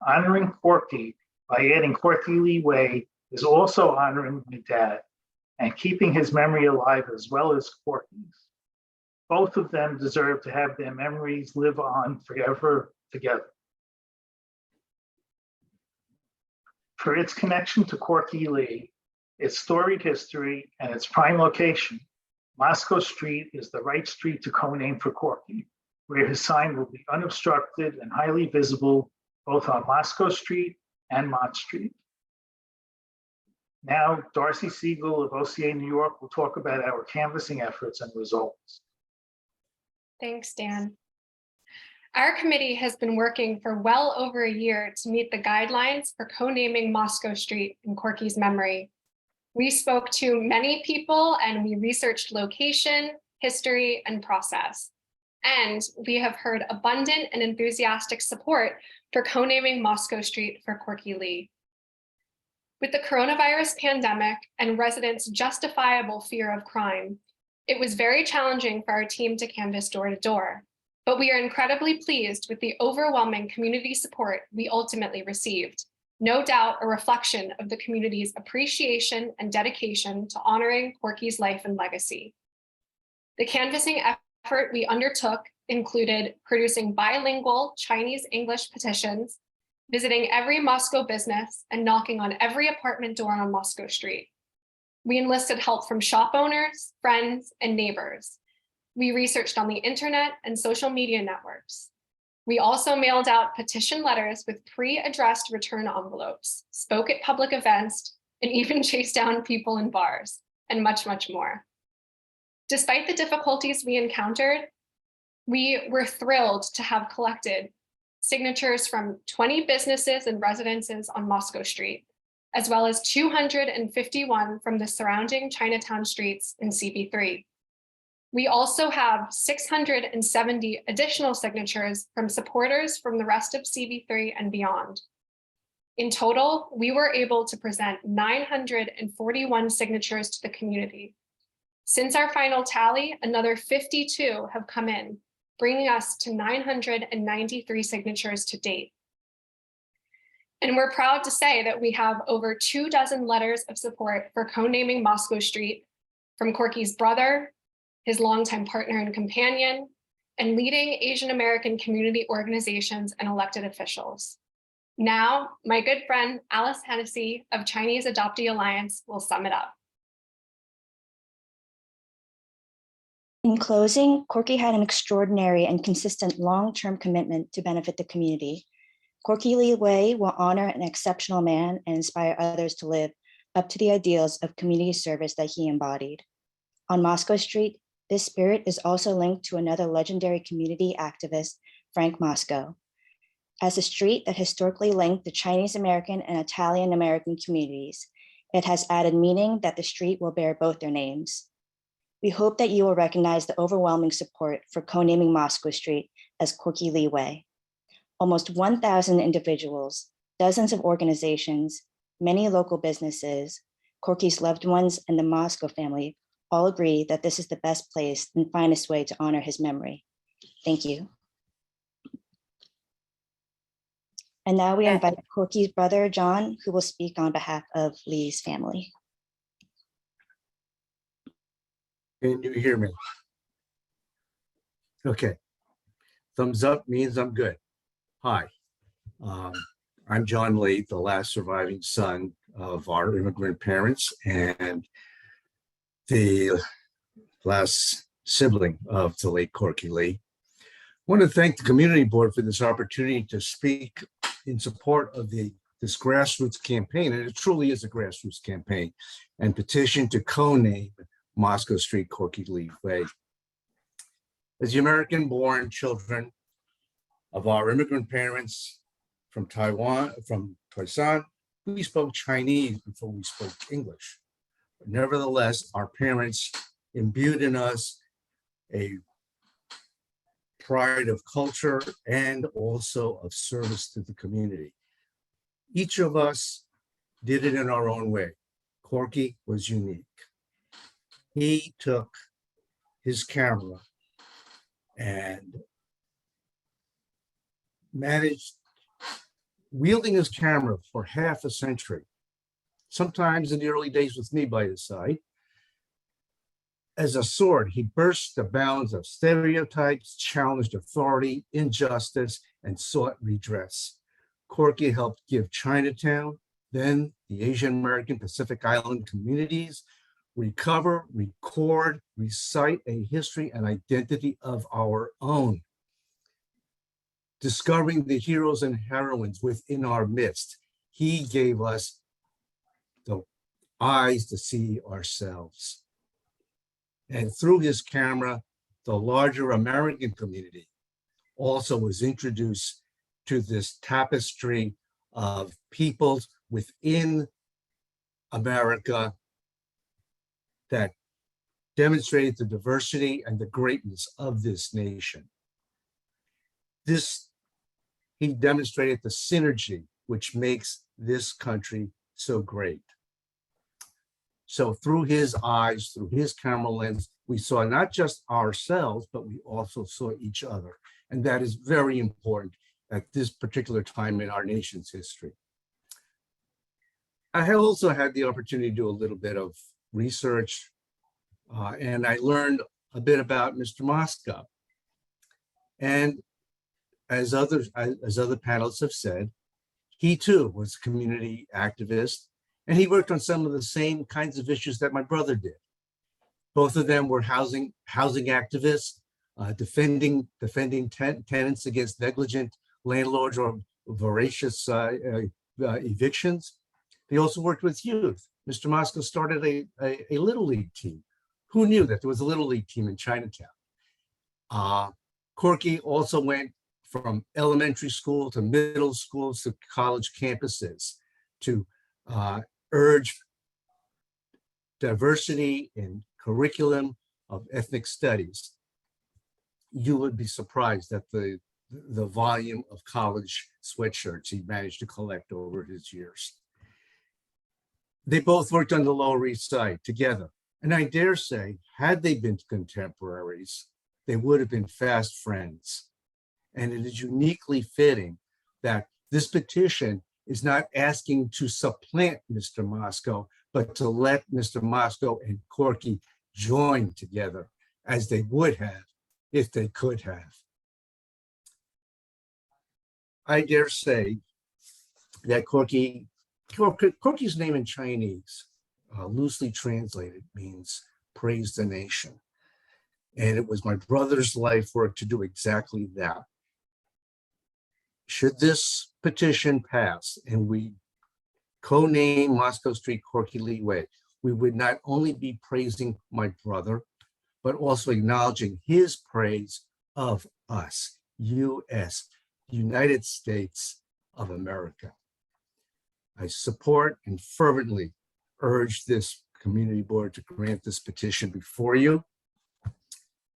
Honoring Corky by adding Corky Lee Way is also honoring my dad and keeping his memory alive as well as Corky's. Both of them deserve to have their memories live on forever together." For its connection to Corky Lee, its storied history, and its prime location, Moscow Street is the right street to co-name for Corky, where his sign will be unobstructed and highly visible both on Moscow Street and Mott Street. Now, Darcy Siegel of OCA New York will talk about our canvassing efforts and results. Thanks, Dan. Our committee has been working for well over a year to meet the guidelines for co-naming Moscow Street in Corky's memory. We spoke to many people and we researched location, history, and process. And we have heard abundant and enthusiastic support for co-naming Moscow Street for Corky Lee. With the coronavirus pandemic and residents' justifiable fear of crime, it was very challenging for our team to canvass door to door, but we are incredibly pleased with the overwhelming community support we ultimately received. No doubt a reflection of the community's appreciation and dedication to honoring Corky's life and legacy. The canvassing effort we undertook included producing bilingual Chinese-English petitions, visiting every Moscow business, and knocking on every apartment door on Moscow Street. We enlisted help from shop owners, friends, and neighbors. We researched on the internet and social media networks. We also mailed out petition letters with pre-addressed return envelopes, spoke at public events, and even chased down people in bars, and much, much more. Despite the difficulties we encountered, we were thrilled to have collected signatures from 20 businesses and residences on Moscow Street, as well as 251 from the surrounding Chinatown streets in CB3. We also have 670 additional signatures from supporters from the rest of CB3 and beyond. In total, we were able to present 941 signatures to the community. Since our final tally, another 52 have come in, bringing us to 993 signatures to date. And we're proud to say that we have over 24 letters of support for co-naming Moscow Street from Corky's brother, his longtime partner and companion, and leading Asian American community organizations and elected officials. Now, my good friend Alice Hennessy of Chinese Adoptee Alliance will sum it up. In closing, Corky had an extraordinary and consistent long-term commitment to benefit the community. Corky Lee Way will honor an exceptional man and inspire others to live up to the ideals of community service that he embodied. On Moscow Street, this spirit is also linked to another legendary community activist, Frank Moscow. As a street that historically linked the Chinese American and Italian American communities, it has added meaning that the street will bear both their names. We hope that you will recognize the overwhelming support for co-naming Moscow Street as Corky Lee Way. Almost 1,000 individuals, dozens of organizations, many local businesses, Corky's loved ones, and the Moscow family all agree that this is the best place and finest way to honor his memory. Thank you. And now we invite Corky's brother, John, who will speak on behalf of Lee's family. Can you hear me? Okay. Thumbs up means I'm good. Hi, I'm John Lee, the last surviving son of our immigrant parents and the last sibling of the late Corky Lee. I want to thank the community board for this opportunity to speak in support of this grassroots campaign, and it truly is a grassroots campaign, and petition to co-name Moscow Street Corky Lee Way. As the American-born children of our immigrant parents from Taiwan, from Toisan, we spoke Chinese before we spoke English. But nevertheless, our parents imbued in us a pride of culture and also of service to the community. Each of us did it in our own way. Corky was unique. He took his camera and managed wielding his camera for half a century, sometimes in the early days with me by his side. As a sword, he burst the bounds of stereotypes, challenged authority, injustice, and sought redress. Corky helped give Chinatown, then the Asian American Pacific Island communities, recover, record, recite a history and identity of our own. Discovering the heroes and heroines within our midst, he gave us the eyes to see ourselves. And through his camera, the larger American community also was introduced to this tapestry of peoples within America that demonstrated the diversity and the greatness of this nation. He demonstrated the synergy which makes this country so great. So through his eyes, through his camera lens, we saw not just ourselves, but we also saw each other. And that is very important at this particular time in our nation's history. I have also had the opportunity to do a little bit of research, and I learned a bit about Mr. Moscow. And as other panelists have said, he too was a community activist, and he worked on some of the same kinds of issues that my brother did. Both of them were housing activists, defending tenants against negligent landlords or voracious evictions. They also worked with youth. Mr. Moscow started a Little League team. Who knew that there was a Little League team in Chinatown? Corky also went from elementary school to middle schools to college campuses to urge diversity in curriculum of ethnic studies. You would be surprised at the volume of college sweatshirts he managed to collect over his years. They both worked on the Lower East Side together. And I dare say, had they been contemporaries, they would have been fast friends. And it is uniquely fitting that this petition is not asking to supplant Mr. Moscow, but to let Mr. Moscow and Corky join together as they would have if they could have. I dare say that Corky's name in Chinese, loosely translated, means praise the nation. And it was my brother's life work to do exactly that. Should this petition pass and we co-name Moscow Street Corky Lee Way, we would not only be praising my brother, but also acknowledging his praise of us, U.S., United States of America. I support and fervently urge this community board to grant this petition before you.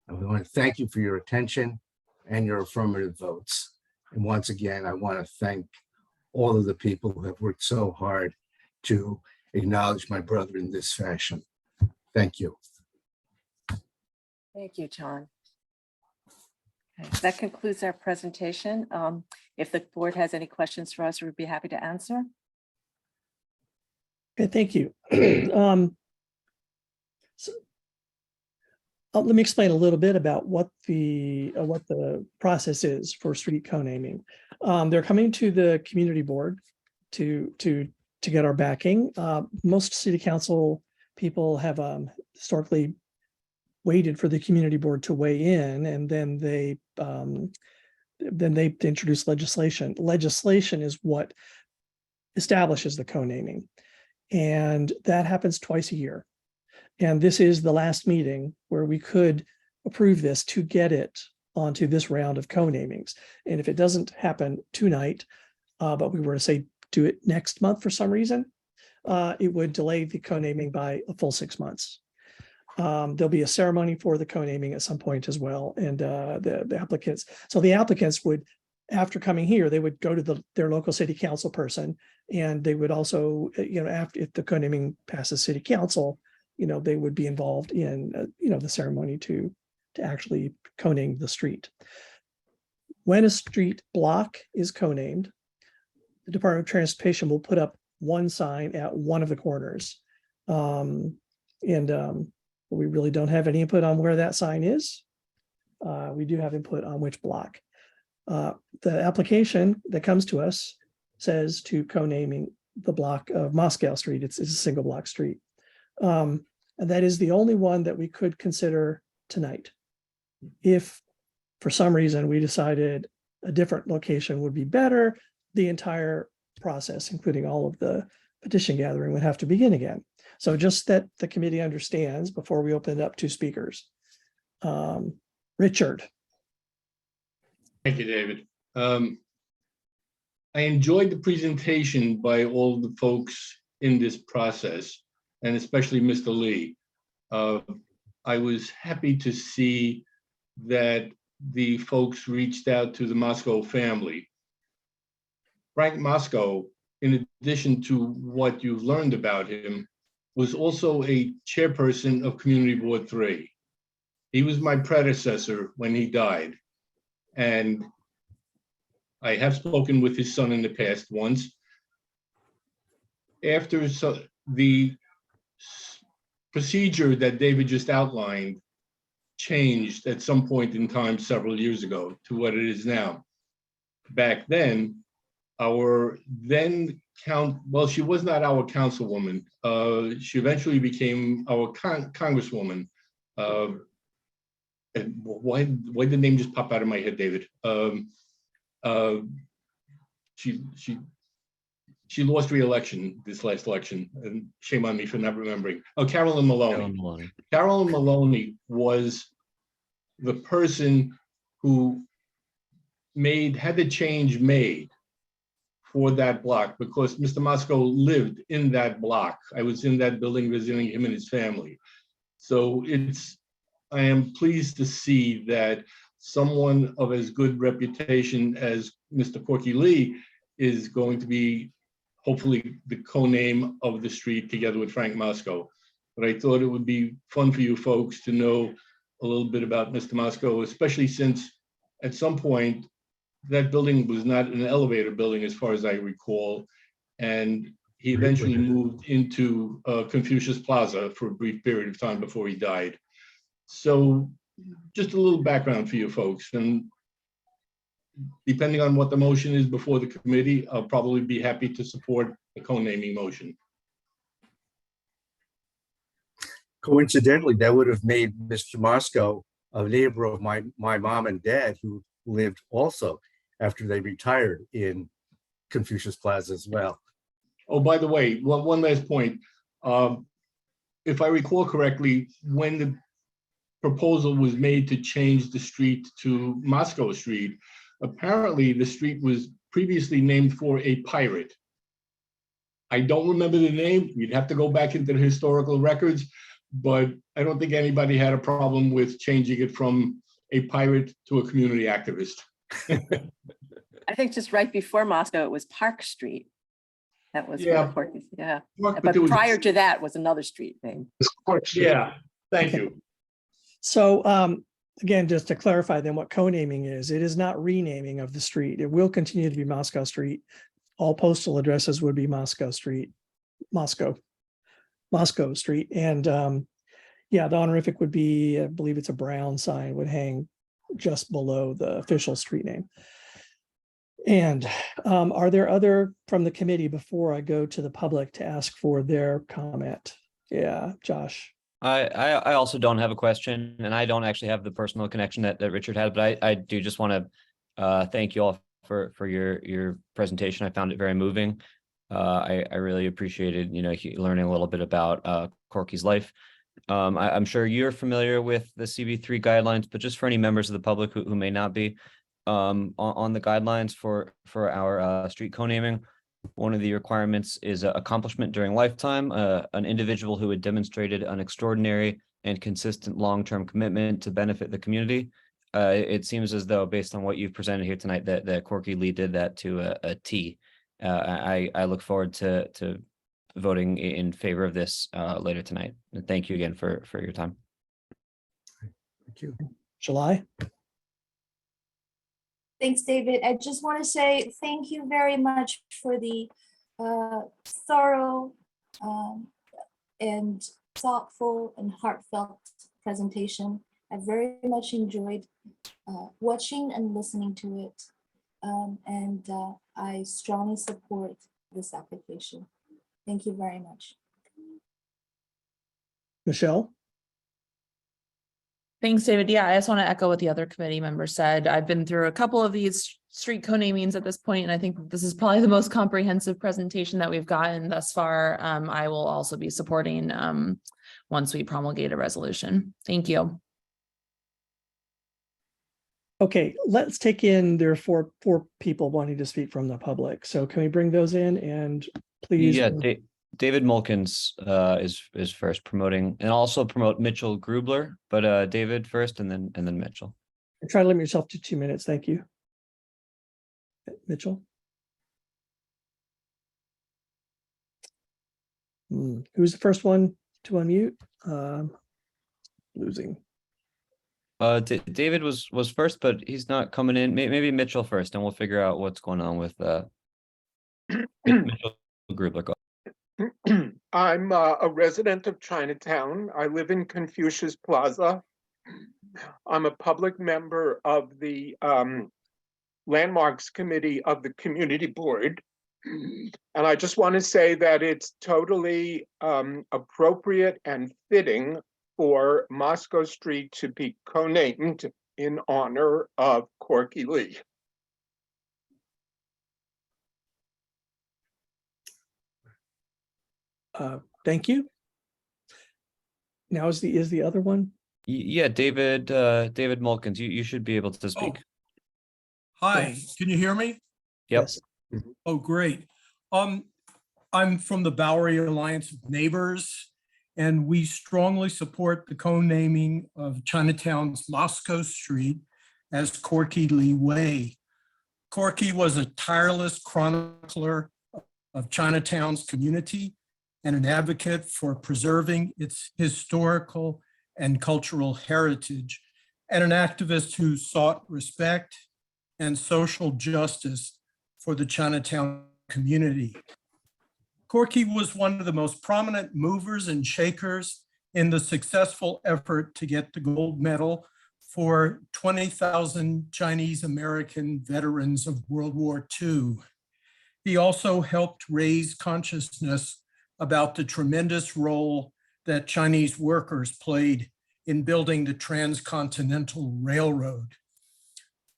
I want to thank you for your attention and your affirmative votes. And once again, I want to thank all of the people who have worked so hard to acknowledge my brother in this fashion. Thank you. Thank you, John. Okay, that concludes our presentation. If the board has any questions for us, we'd be happy to answer. Okay, thank you. Let me explain a little bit about what the process is for street co-naming. They're coming to the community board to get our backing. Most city council people have historically waited for the community board to weigh in, and then they introduce legislation. Legislation is what establishes the co-naming, and that happens twice a year. And this is the last meeting where we could approve this to get it onto this round of co-namings. And if it doesn't happen tonight, but we were to say do it next month for some reason, it would delay the co-naming by a full 6 months. There'll be a ceremony for the co-naming at some point as well. And the applicants would, after coming here, they would go to their local city council person, and they would also, after, if the co-naming passes city council, they would be involved in, the ceremony to actually co-name the street. When a street block is co-named, the Department of Transportation will put up one sign at one of the corners. We really don't have any input on where that sign is. We do have input on which block. The application that comes to us says to co-naming the block of Moscow Street. It's a single block street. And that is the only one that we could consider tonight. If for some reason we decided a different location would be better, the entire process, including all of the petition gathering, would have to begin again. So just that the committee understands before we open it up to speakers. Richard. Thank you, David. I enjoyed the presentation by all the folks in this process, and especially Mr. Lee. I was happy to see that the folks reached out to the Moscow family. Frank Moscow, in addition to what you've learned about him, was also a chairperson of Community Board 3. He was my predecessor when he died. And I have spoken with his son in the past once. After the procedure that David just outlined changed at some point in time several years ago to what it is now. Back then, our then well, she was not our councilwoman. She eventually became our congresswoman. And why did the name just pop out of my head, David? She lost re-election this last election, and shame on me for not remembering. Oh, Carolyn Maloney. Carolyn Maloney was the person who had the change made for that block, because Mr. Moscow lived in that block. I was in that building visiting him and his family. So I am pleased to see that someone of as good reputation as Mr. Corky Lee is going to be hopefully the co-name of the street together with Frank Moscow. But I thought it would be fun for you folks to know a little bit about Mr. Moscow, especially since at some point that building was not an elevator building as far as I recall. And he eventually moved into Confucius Plaza for a brief period of time before he died. So just a little background for you folks. And depending on what the motion is before the committee, I'll probably be happy to support the co-naming motion. Coincidentally, that would have made Mr. Moscow a neighbor of my mom and dad, who lived also after they retired in Confucius Plaza as well. Oh, by the way, one last point. If I recall correctly, when the proposal was made to change the street to Moscow Street, apparently the street was previously named for a pirate. I don't remember the name. You'd have to go back into the historical records, but I don't think anybody had a problem with changing it from a pirate to a community activist. I think just right before Moscow, it was Park Street. That was Yeah. Yeah. Park, But prior to that was another street name. Yeah, thank you. So again, just to clarify then what co-naming is, it is not renaming of the street. It will continue to be Moscow Street. All postal addresses would be Moscow Street, Moscow Street. And yeah, the honorific would be, I believe it's a brown sign, would hang just below the official street name. And are there other from the committee before I go to the public to ask for their comment? Yeah, Josh. I also don't have a question, and I don't actually have the personal connection that Richard had, but I do just want to thank you all for your presentation. I found it very moving. I really appreciated, learning a little bit about Corky's life. I'm sure you're familiar with the CB3 guidelines, but just for any members of the public who may not be, on the guidelines for our street co-naming, one of the requirements is accomplishment during lifetime. An individual who had demonstrated an extraordinary and consistent long-term commitment to benefit the community. It seems as though, based on what you've presented here tonight, that Corky Lee did that to a T. I look forward to voting in favor of this later tonight. And thank you again for your time. Thank you. July. Thanks, David. I just want to say thank you very much for the thorough and thoughtful and heartfelt presentation. I very much enjoyed watching and listening to it. And I strongly support this application. Thank you very much. Michelle. Thanks, David. Yeah, I just want to echo what the other committee members said. I've been through a couple of these street co-namings at this point, and I think this is probably the most comprehensive presentation that we've gotten thus far. I will also be supporting once we promulgate a resolution. Thank you. Okay, let's take in, there are four people wanting to speak from the public. So can we bring those in and please? Yeah, David Mulkins is first promoting, and also promote Mitchell Grubler, but David first and then Mitchell. Try to limit yourself to 2 minutes. Thank you. Mitchell. Who's the first one to unmute? Losing. David was first, but he's not coming in. Maybe Mitchell first, and we'll figure out what's going on with Mitchell Grubler. Go. I'm a resident of Chinatown. I live in Confucius Plaza. I'm a public member of the Landmarks Committee of the Community Board. And I just want to say that it's totally appropriate and fitting for Moscow Street to be co-named in honor of Corky Lee. Thank you. Now is the other one? Yeah, David Mulkins, you should be able to speak. Hi, can you hear me? Yep. Oh, great. I'm from the Bowery Alliance of Neighbors, and we strongly support the co-naming of Chinatown's Moscow Street as Corky Lee Way. Corky was a tireless chronicler of Chinatown's community and an advocate for preserving its historical and cultural heritage, and an activist who sought respect and social justice for the Chinatown community. Corky was one of the most prominent movers and shakers in the successful effort to get the gold medal for 20,000 Chinese American veterans of World War II. He also helped raise consciousness about the tremendous role that Chinese workers played in building the Transcontinental Railroad.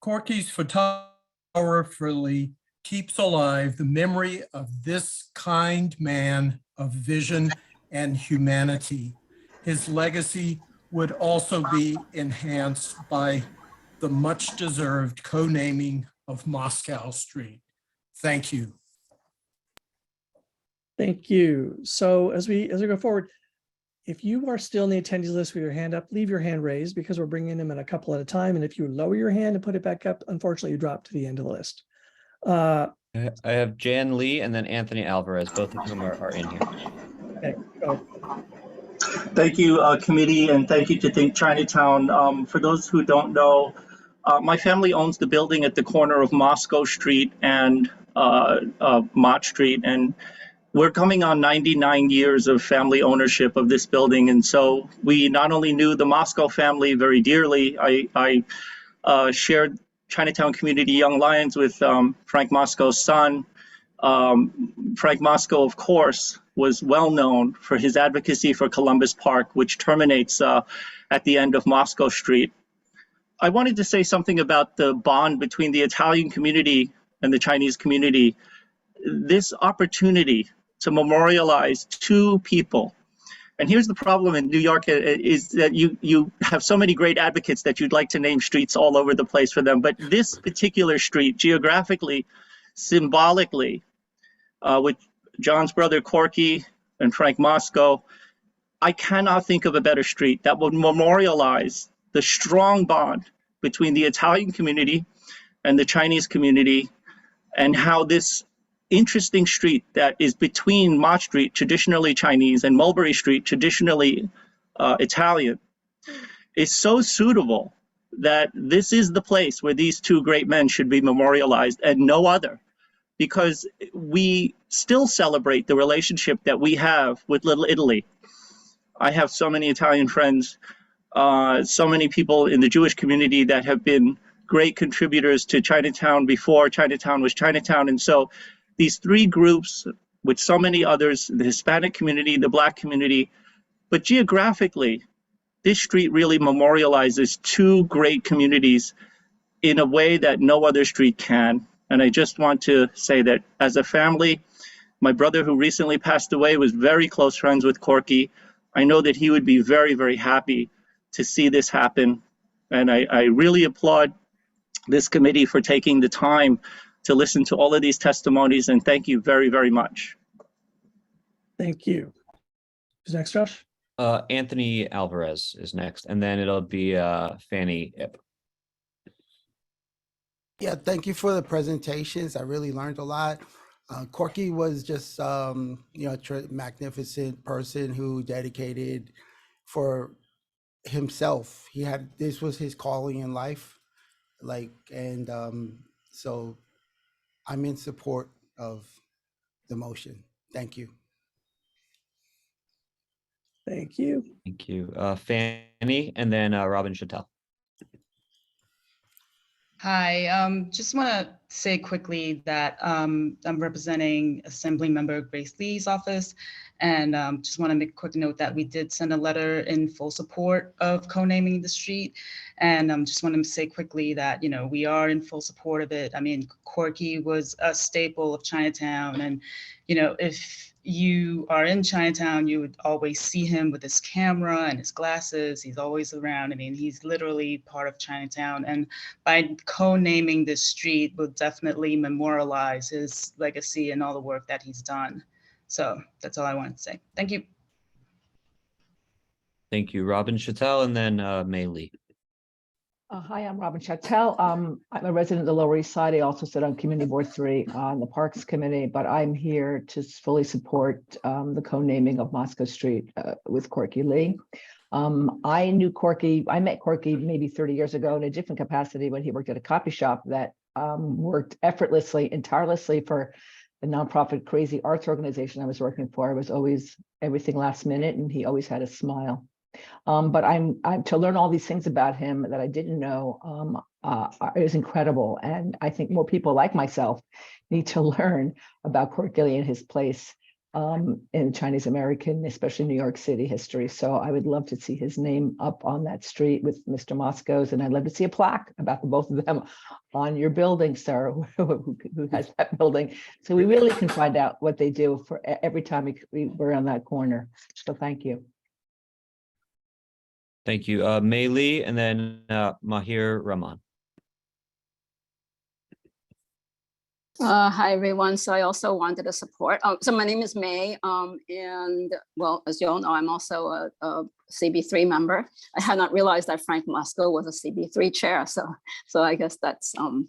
Corky's photography keeps alive the memory of this kind man of vision and humanity. His legacy would also be enhanced by the much-deserved co-naming of Moscow Street. Thank you. Thank you. So as we go forward, if you are still in the attendees list with your hand up, leave your hand raised because we're bringing them in a couple at a time. And if you lower your hand and put it back up, unfortunately, you drop to the end of the list. I have Jan Lee and then Anthony Alvarez, both of whom are in here. Okay, go. Thank you, committee, and thank you to Think Chinatown. For those who don't know, my family owns the building at the corner of Moscow Street and Mott Street, and we're coming on 99 years of family ownership of this building. And so we not only knew the Moscow family very dearly, I shared Chinatown Community Young Lions with Frank Moscow's son. Frank Moscow, of course, was well known for his advocacy for Columbus Park, which terminates at the end of Moscow Street. I wanted to say something about the bond between the Italian community and the Chinese community. This opportunity to memorialize two people. And here's the problem in New York is that you have so many great advocates that you'd like to name streets all over the place for them. But this particular street, geographically, symbolically, with John's brother Corky and Frank Moscow, I cannot think of a better street that would memorialize the strong bond between the Italian community and the Chinese community, and how this interesting street that is between Mott Street, traditionally Chinese, and Mulberry Street, traditionally Italian, is so suitable that this is the place where these two great men should be memorialized and no other, because we still celebrate the relationship that we have with Little Italy. I have so many Italian friends, so many people in the Jewish community that have been great contributors to Chinatown before Chinatown was Chinatown. And so these three groups, with so many others, the Hispanic community, the Black community, but geographically, this street really memorializes two great communities in a way that no other street can. And I just want to say that as a family, my brother who recently passed away was very close friends with Corky. I know that he would be very, very happy to see this happen. And I really applaud this committee for taking the time to listen to all of these testimonies, and thank you very, very much. Thank you. Who's next, Josh? Anthony Alvarez is next, and then it'll be Fanny Ip. Yeah, thank you for the presentations. I really learned a lot. Corky was just, you know, a magnificent person who dedicated for himself. He had, this was his calling in life. Like, and so I'm in support of the motion. Thank you. Thank you. Thank you. Fanny, and then Robin Chattel. Hi, just want to say quickly that I'm representing Assembly Member Grace Lee's office, and just want to make a quick note that we did send a letter in full support of co-naming the street, and just want to say quickly that, you know, we are in full support of it. I mean, Corky was a staple of Chinatown, and, you know, if you are in Chinatown, you would always see him with his camera and his glasses. He's always around. I mean, he's literally part of Chinatown. And by co-naming this street will definitely memorialize his legacy and all the work that he's done. So that's all I wanted to say. Thank you. Thank you, Robin Chattel, and then Mei Lee. Hi, I'm Robin Chattel. I'm a resident of the Lower East Side. I also sit on Community Board 3 on the Parks Committee, but I'm here to fully support the co-naming of Moscow Street with Corky Lee. I knew Corky, I met Corky maybe 30 years ago in a different capacity when he worked at a copy shop that worked effortlessly and tirelessly for the nonprofit Crazy Arts organization I was working for. It was always everything last minute, and he always had a smile. But I'm to learn all these things about him that I didn't know is incredible. And I think more people like myself need to learn about Corky Lee and his place in Chinese American, especially New York City history. So I would love to see his name up on that street with Mr. Moscow's, and I'd love to see a plaque about the both of them on your building, sir, who has that building. So we really can find out what they do for every time we're on that corner. So thank you. Thank you, Mei Lee, and then Mahir Rahman. Hi, everyone. So I also wanted to support. So my name is May, and well, as you all know, I'm also a CB3 member. I had not realized that Frank Moscow was a CB3 chair. So I guess that's an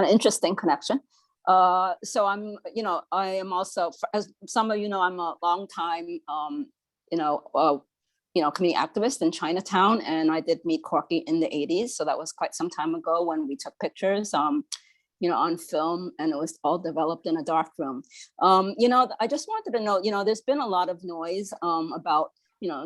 interesting connection. So I'm, you know, I am also, as some of you know, I'm a long time, community activist in Chinatown, and I did meet Corky in the 80s. So that was quite some time ago when we took pictures, on film, and it was all developed in a dark room. I just wanted to know, there's been a lot of noise about,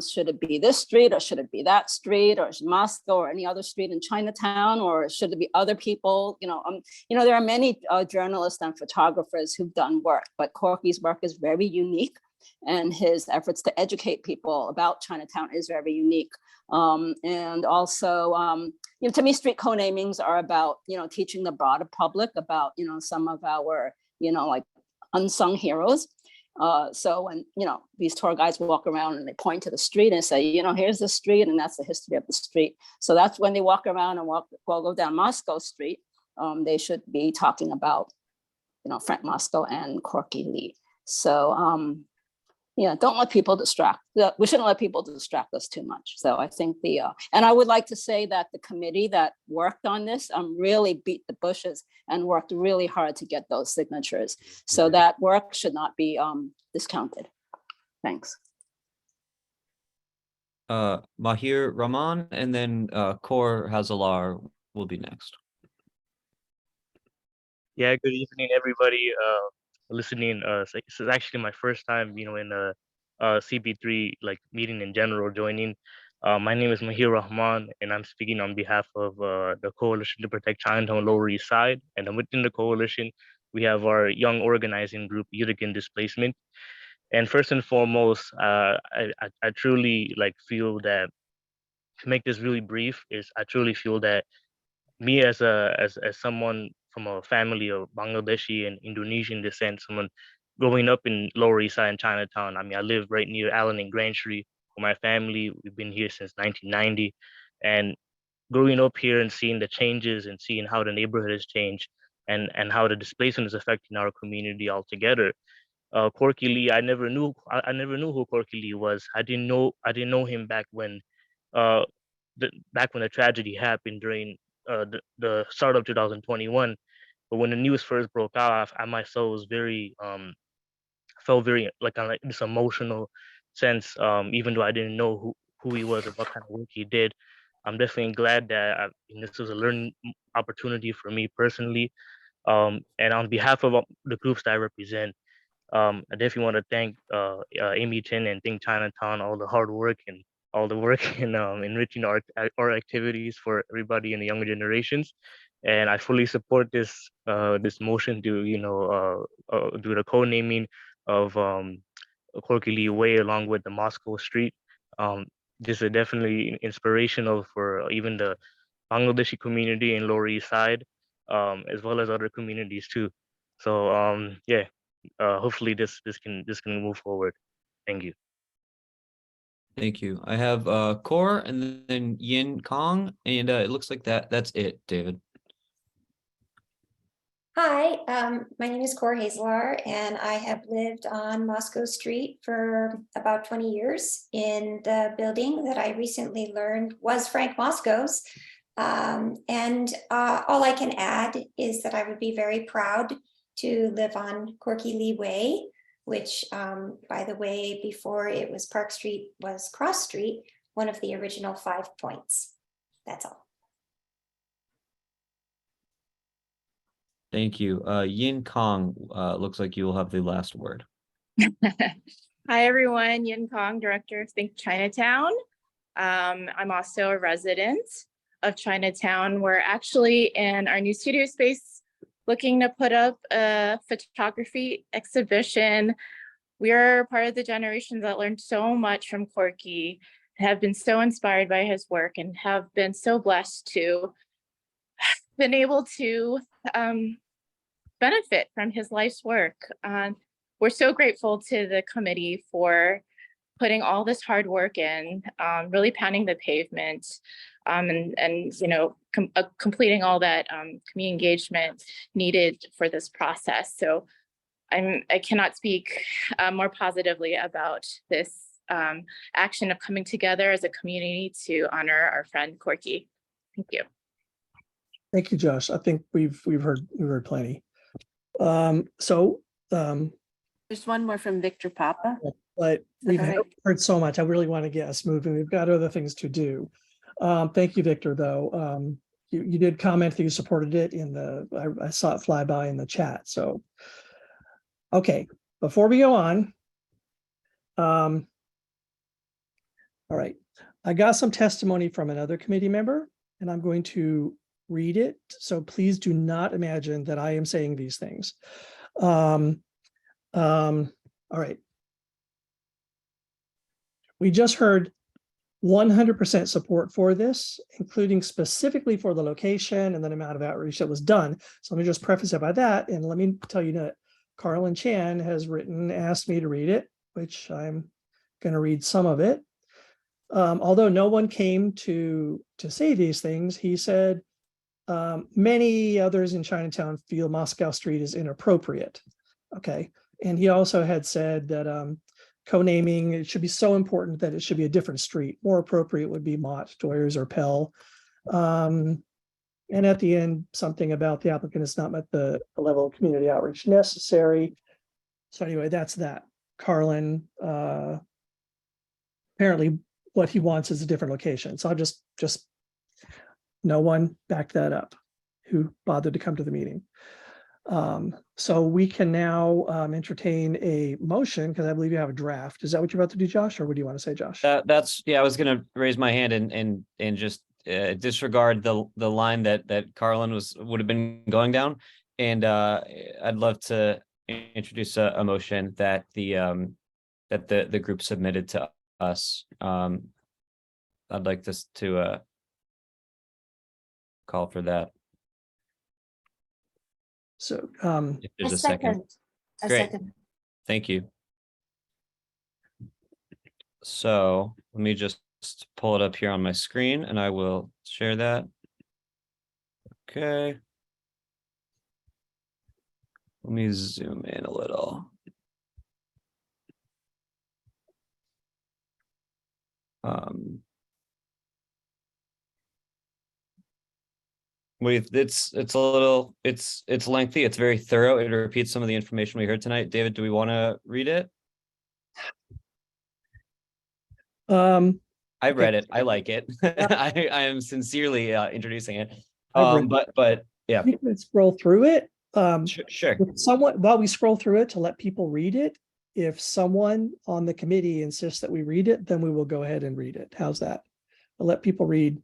should it be this street or should it be that street, or Moscow or any other street in Chinatown, or should it be other people? There are many journalists and photographers who've done work, but Corky's work is very unique, and his efforts to educate people about Chinatown is very unique. And also, to me, street co-namings are about, teaching the broader public about, some of our, like unsung heroes. So when, these tour guides walk around and they point to the street and say, here's the street and that's the history of the street. So that's when they walk around and go down Moscow Street, they should be talking about, Frank Moscow and Corky Lee. So, don't let people distract. We shouldn't let people distract us too much. So I think and I would like to say that the committee that worked on this really beat the bushes and worked really hard to get those signatures. So that work should not be discounted. Thanks. Mahir Rahman, and then Kor Hazalar will be next. Yeah, good evening, everybody. Listening. This is actually my first time, in a CB3 like meeting in general, joining. My name is Mahir Rahman, and I'm speaking on behalf of the Coalition to Protect Chinatown Lower East Side. And within the coalition, we have our young organizing group, Youth Against Displacement. And first and foremost, I truly feel that, to make this really brief, I truly feel that me as someone from a family of Bangladeshi and Indonesian descent, someone growing up in Lower East Side in Chinatown. I mean, I live right near Allen and Grand Street with my family. We've been here since 1990. And growing up here and seeing the changes and seeing how the neighborhood has changed and how the displacement is affecting our community altogether. Corky Lee, I never knew who Corky Lee was. I didn't know him back when uh, back when the tragedy happened during the start of 2021. But when the news first broke out, I myself was very felt very like on like this emotional sense. Even though I didn't know who he was and what kind of work he did, I'm definitely glad that and this was a learning opportunity for me personally. And on behalf of the groups that I represent, I definitely want to thank Amy Chin and Think Chinatown, all the hard work and all the work in enriching our activities for everybody in the younger generations. And I fully support this motion to do the co-naming of Corky Lee Way along with the Moscow Street. This is definitely inspirational for even the Bangladeshi community in Lower East Side, as well as other communities too. So yeah, hopefully this can move forward. Thank you. Thank you. I have Core and then Yin Kong, and it looks like that's it, David. Hi, my name is Cor Hazelar, and I have lived on Moscow Street for about 20 years in the building that I recently learned was Frank Moscow's. And all I can add is that I would be very proud to live on Corky Lee Way, which, by the way, before it was Park Street was Cross Street, one of the original 5 points. That's all. Thank you. Yin Kong, looks like you will have the last word. Hi, everyone. Yin Kong, Director of Think Chinatown. I'm also a resident of Chinatown. We're actually in our new studio space looking to put up a photography exhibition. We are part of the generations that learned so much from Corky, have been so inspired by his work, and have been so blessed to been able to benefit from his life's work. We're so grateful to the committee for putting all this hard work in, really pounding the pavement, and you know, completing all that community engagement needed for this process. So I cannot speak more positively about this action of coming together as a community to honor our friend Corky. Thank you. Thank you, Josh. I think we've heard plenty. There's one more from Victor Papa. But we've right? heard so much. I really want to get us moving. We've got other things to do. Thank you, Victor, though. You did comment that you supported it in I saw it fly by in the chat. So, okay, before we go on, all right, I got some testimony from another committee member, and I'm going to read it. So please do not imagine that I am saying these things. All right. We just heard 100% support for this, including specifically for the location and the amount of outreach that was done. So let me just preface it by that. And let me tell you that Carlin Chan has asked me to read it, which I'm going to read some of it. Although no one came to say these things, he said, many others in Chinatown feel Moscow Street is inappropriate. Okay. And he also had said that co-naming, it should be so important that it should be a different street. More appropriate would be Mott, Doyers, or Pell. And at the end, something about the applicant has not met the level of community outreach necessary. So anyway, that's that. Carlin, apparently what he wants is a different location. So I'll just no one backed that up who bothered to come to the meeting. So we can now entertain a motion, because I believe you have a draft. Is that what you're about to do, Josh, or what do you want to say, Josh? That's yeah. I was going to raise my hand and just disregard the line that Carlin would have been going down, and I'd love to introduce a motion that the group submitted to us. I'd like this to call for that. So if there's a second. Great. Thank you. So let me just just pull it up here on my screen and I will share that. Okay. Let me zoom in a little. It's a little, it's lengthy, it's very thorough. It repeats some of the information we heard tonight. David, do we want to read it? I read it. I like it. I am sincerely introducing it. But yeah. You can scroll through it. Sure. If someone, while we scroll through it to let people read it, if someone on the committee insists that we read it, then we will go ahead and read it. How's that? I'll let people read.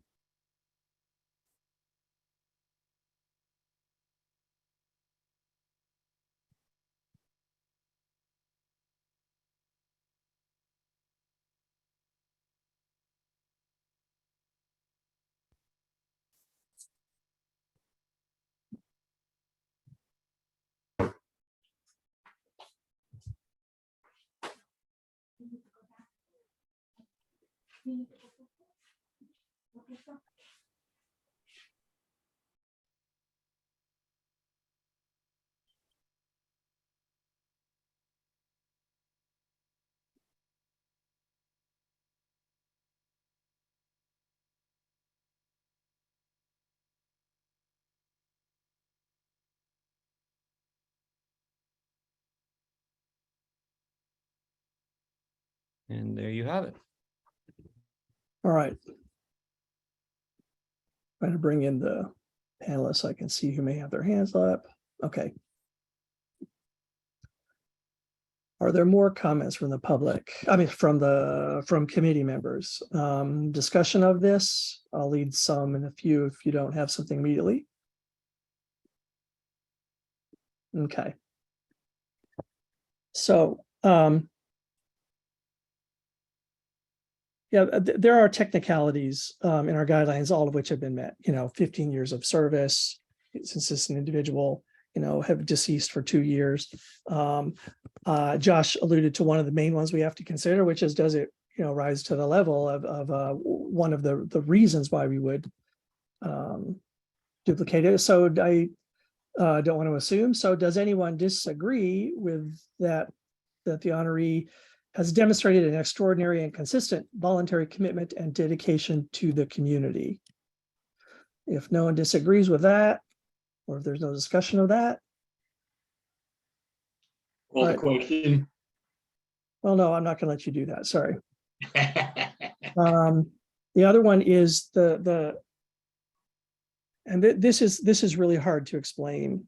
And there you have it. All right. Trying to bring in the panelists so I can see who may have their hands up. Okay. Are there more comments from the public? I mean, from committee members? Discussion of this? I'll lead some and a few if you don't have something immediately. Okay. So, yeah, there are technicalities in our guidelines, all of which have been met. 15 years of service, since this is an individual, have deceased for 2 years. Josh alluded to one of the main ones we have to consider, which is, does it, rise to the level of one of the reasons why we would duplicate it. So I don't want to assume. So does anyone disagree with that the honoree has demonstrated an extraordinary and consistent voluntary commitment and dedication to the community? If no one disagrees with that, or if there's no discussion of that. Call the question. Well, no, I'm not going to let you do that. Sorry. The other one is and this is really hard to explain,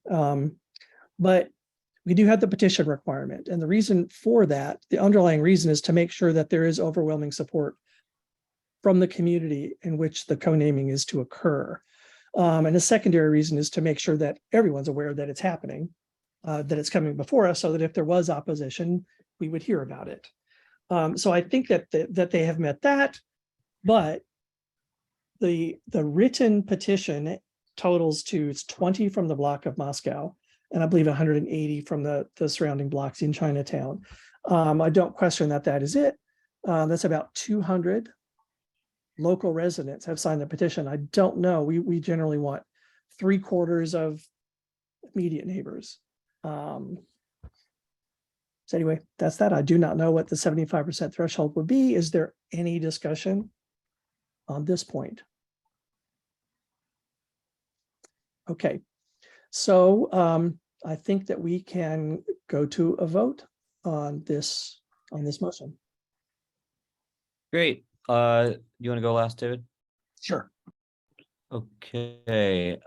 but we do have the petition requirement, and the reason for that, the underlying reason, is to make sure that there is overwhelming support from the community in which the co-naming is to occur. And a secondary reason is to make sure that everyone's aware that it's happening, that it's coming before us, so that if there was opposition, we would hear about it. So I think that they have met that, but the written petition totals to, it's 20 from the block of Moscow, and I believe 180 from the surrounding blocks in Chinatown. I don't question that is it. That's about 200 local residents have signed the petition. I don't know. We generally want 3/4 of immediate neighbors. So anyway, that's that. I do not know what the 75% threshold would be. Is there any discussion on this point? Okay, so I think that we can go to a vote on this motion. Great. You want to go last, David? Sure. Okay.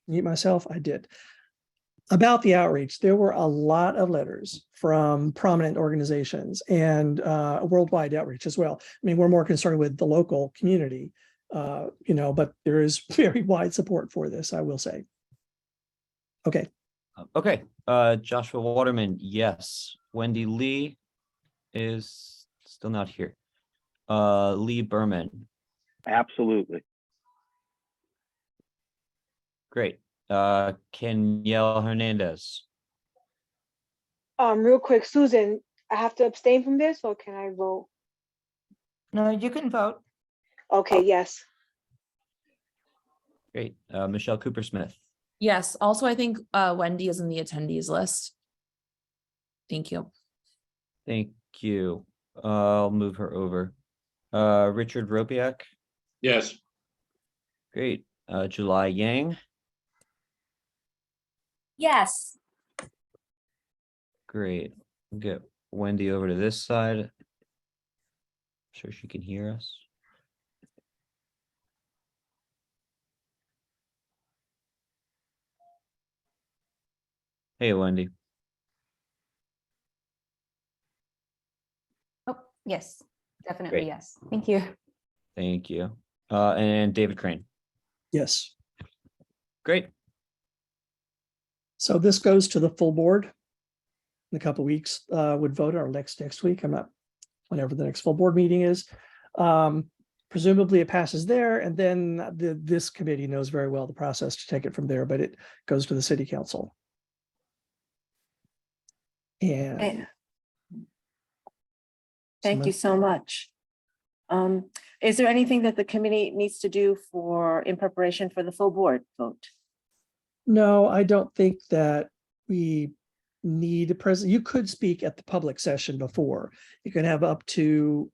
Mute myself. I did. About the outreach, there were a lot of letters from prominent organizations and worldwide outreach as well. I mean, we're more concerned with the local community, but there is very wide support for this, I will say. Okay. Okay. Joshua Waterman, yes. Wendy Lee is still not here. Lee Berman. Absolutely. Great. Kenyelle Hernandez. Real quick, Susan, I have to abstain from this or can I vote? No, you can vote. Okay, yes. Great. Michelle Cooper Smith. Yes, also, I think Wendy is in the attendees list. Thank you. Thank you. I'll move her over. Richard Ropiak. Yes. Great. July Yang. Yes. Great. We'll get Wendy over to this side. I'm sure she can hear us. Hey, Wendy. Oh, yes, definitely Great. yes. Thank you. Thank you. And David Crane. Yes. Great. So this goes to the full board in a couple of weeks, would vote or next week. I'm not, whenever the next full board meeting is. Presumably it passes there, and then this committee knows very well the process to take it from there, but it goes to the city council. And Thank you so much. Is there anything that the committee needs to do in preparation for the full board vote? no, I don't think that we need a president. You could speak at the public session before. You can have up to,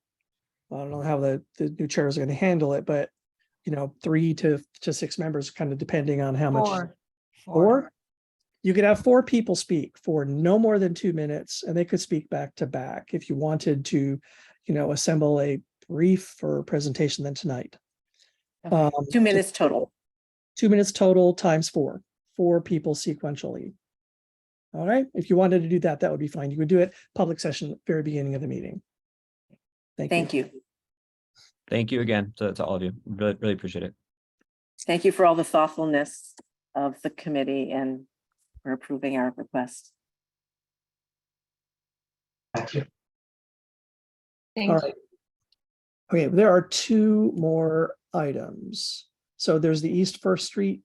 I don't know how the new chairs are going to handle it, but 3 to 6 members, kind of depending on how much. Four. You could have 4 people speak for no more than 2 minutes, and they could speak back to back if you wanted to, assemble a briefer presentation than tonight. 2 minutes total. 2 minutes total times 4 people sequentially. All right. If you wanted to do that, that would be fine. You would do it public session at the very beginning of the meeting. Thank you. Thank you again to all of you. Really, really appreciate it. Thank you for all the thoughtfulness of the committee and for approving our request. Thank you. All right. Okay, there are 2 more items. So there's the East First Street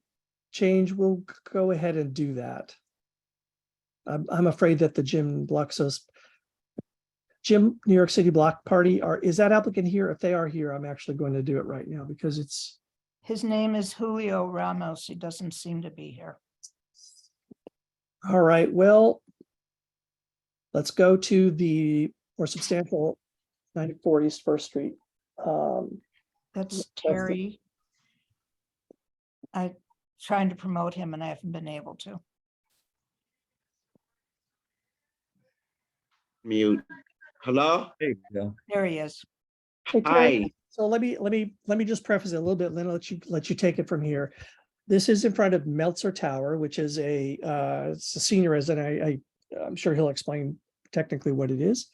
change. We'll go ahead and do that. I'm afraid that the Jim New York City Block Party is that applicant here? If they are here, I'm actually going to do it right now because it's. His name is Julio Ramos. He doesn't seem to be here. All right, well, let's go to the more substantial 94 East First Street. That's Terry. I'm trying to promote him and I haven't been able to. Mute. Hello? There you go. There he is. Hey, Terry, Hi. so let me just preface it a little bit, then let you take it from here. This is in front of Meltzer Tower, which is it's a senior resident. I'm sure he'll explain technically what it is.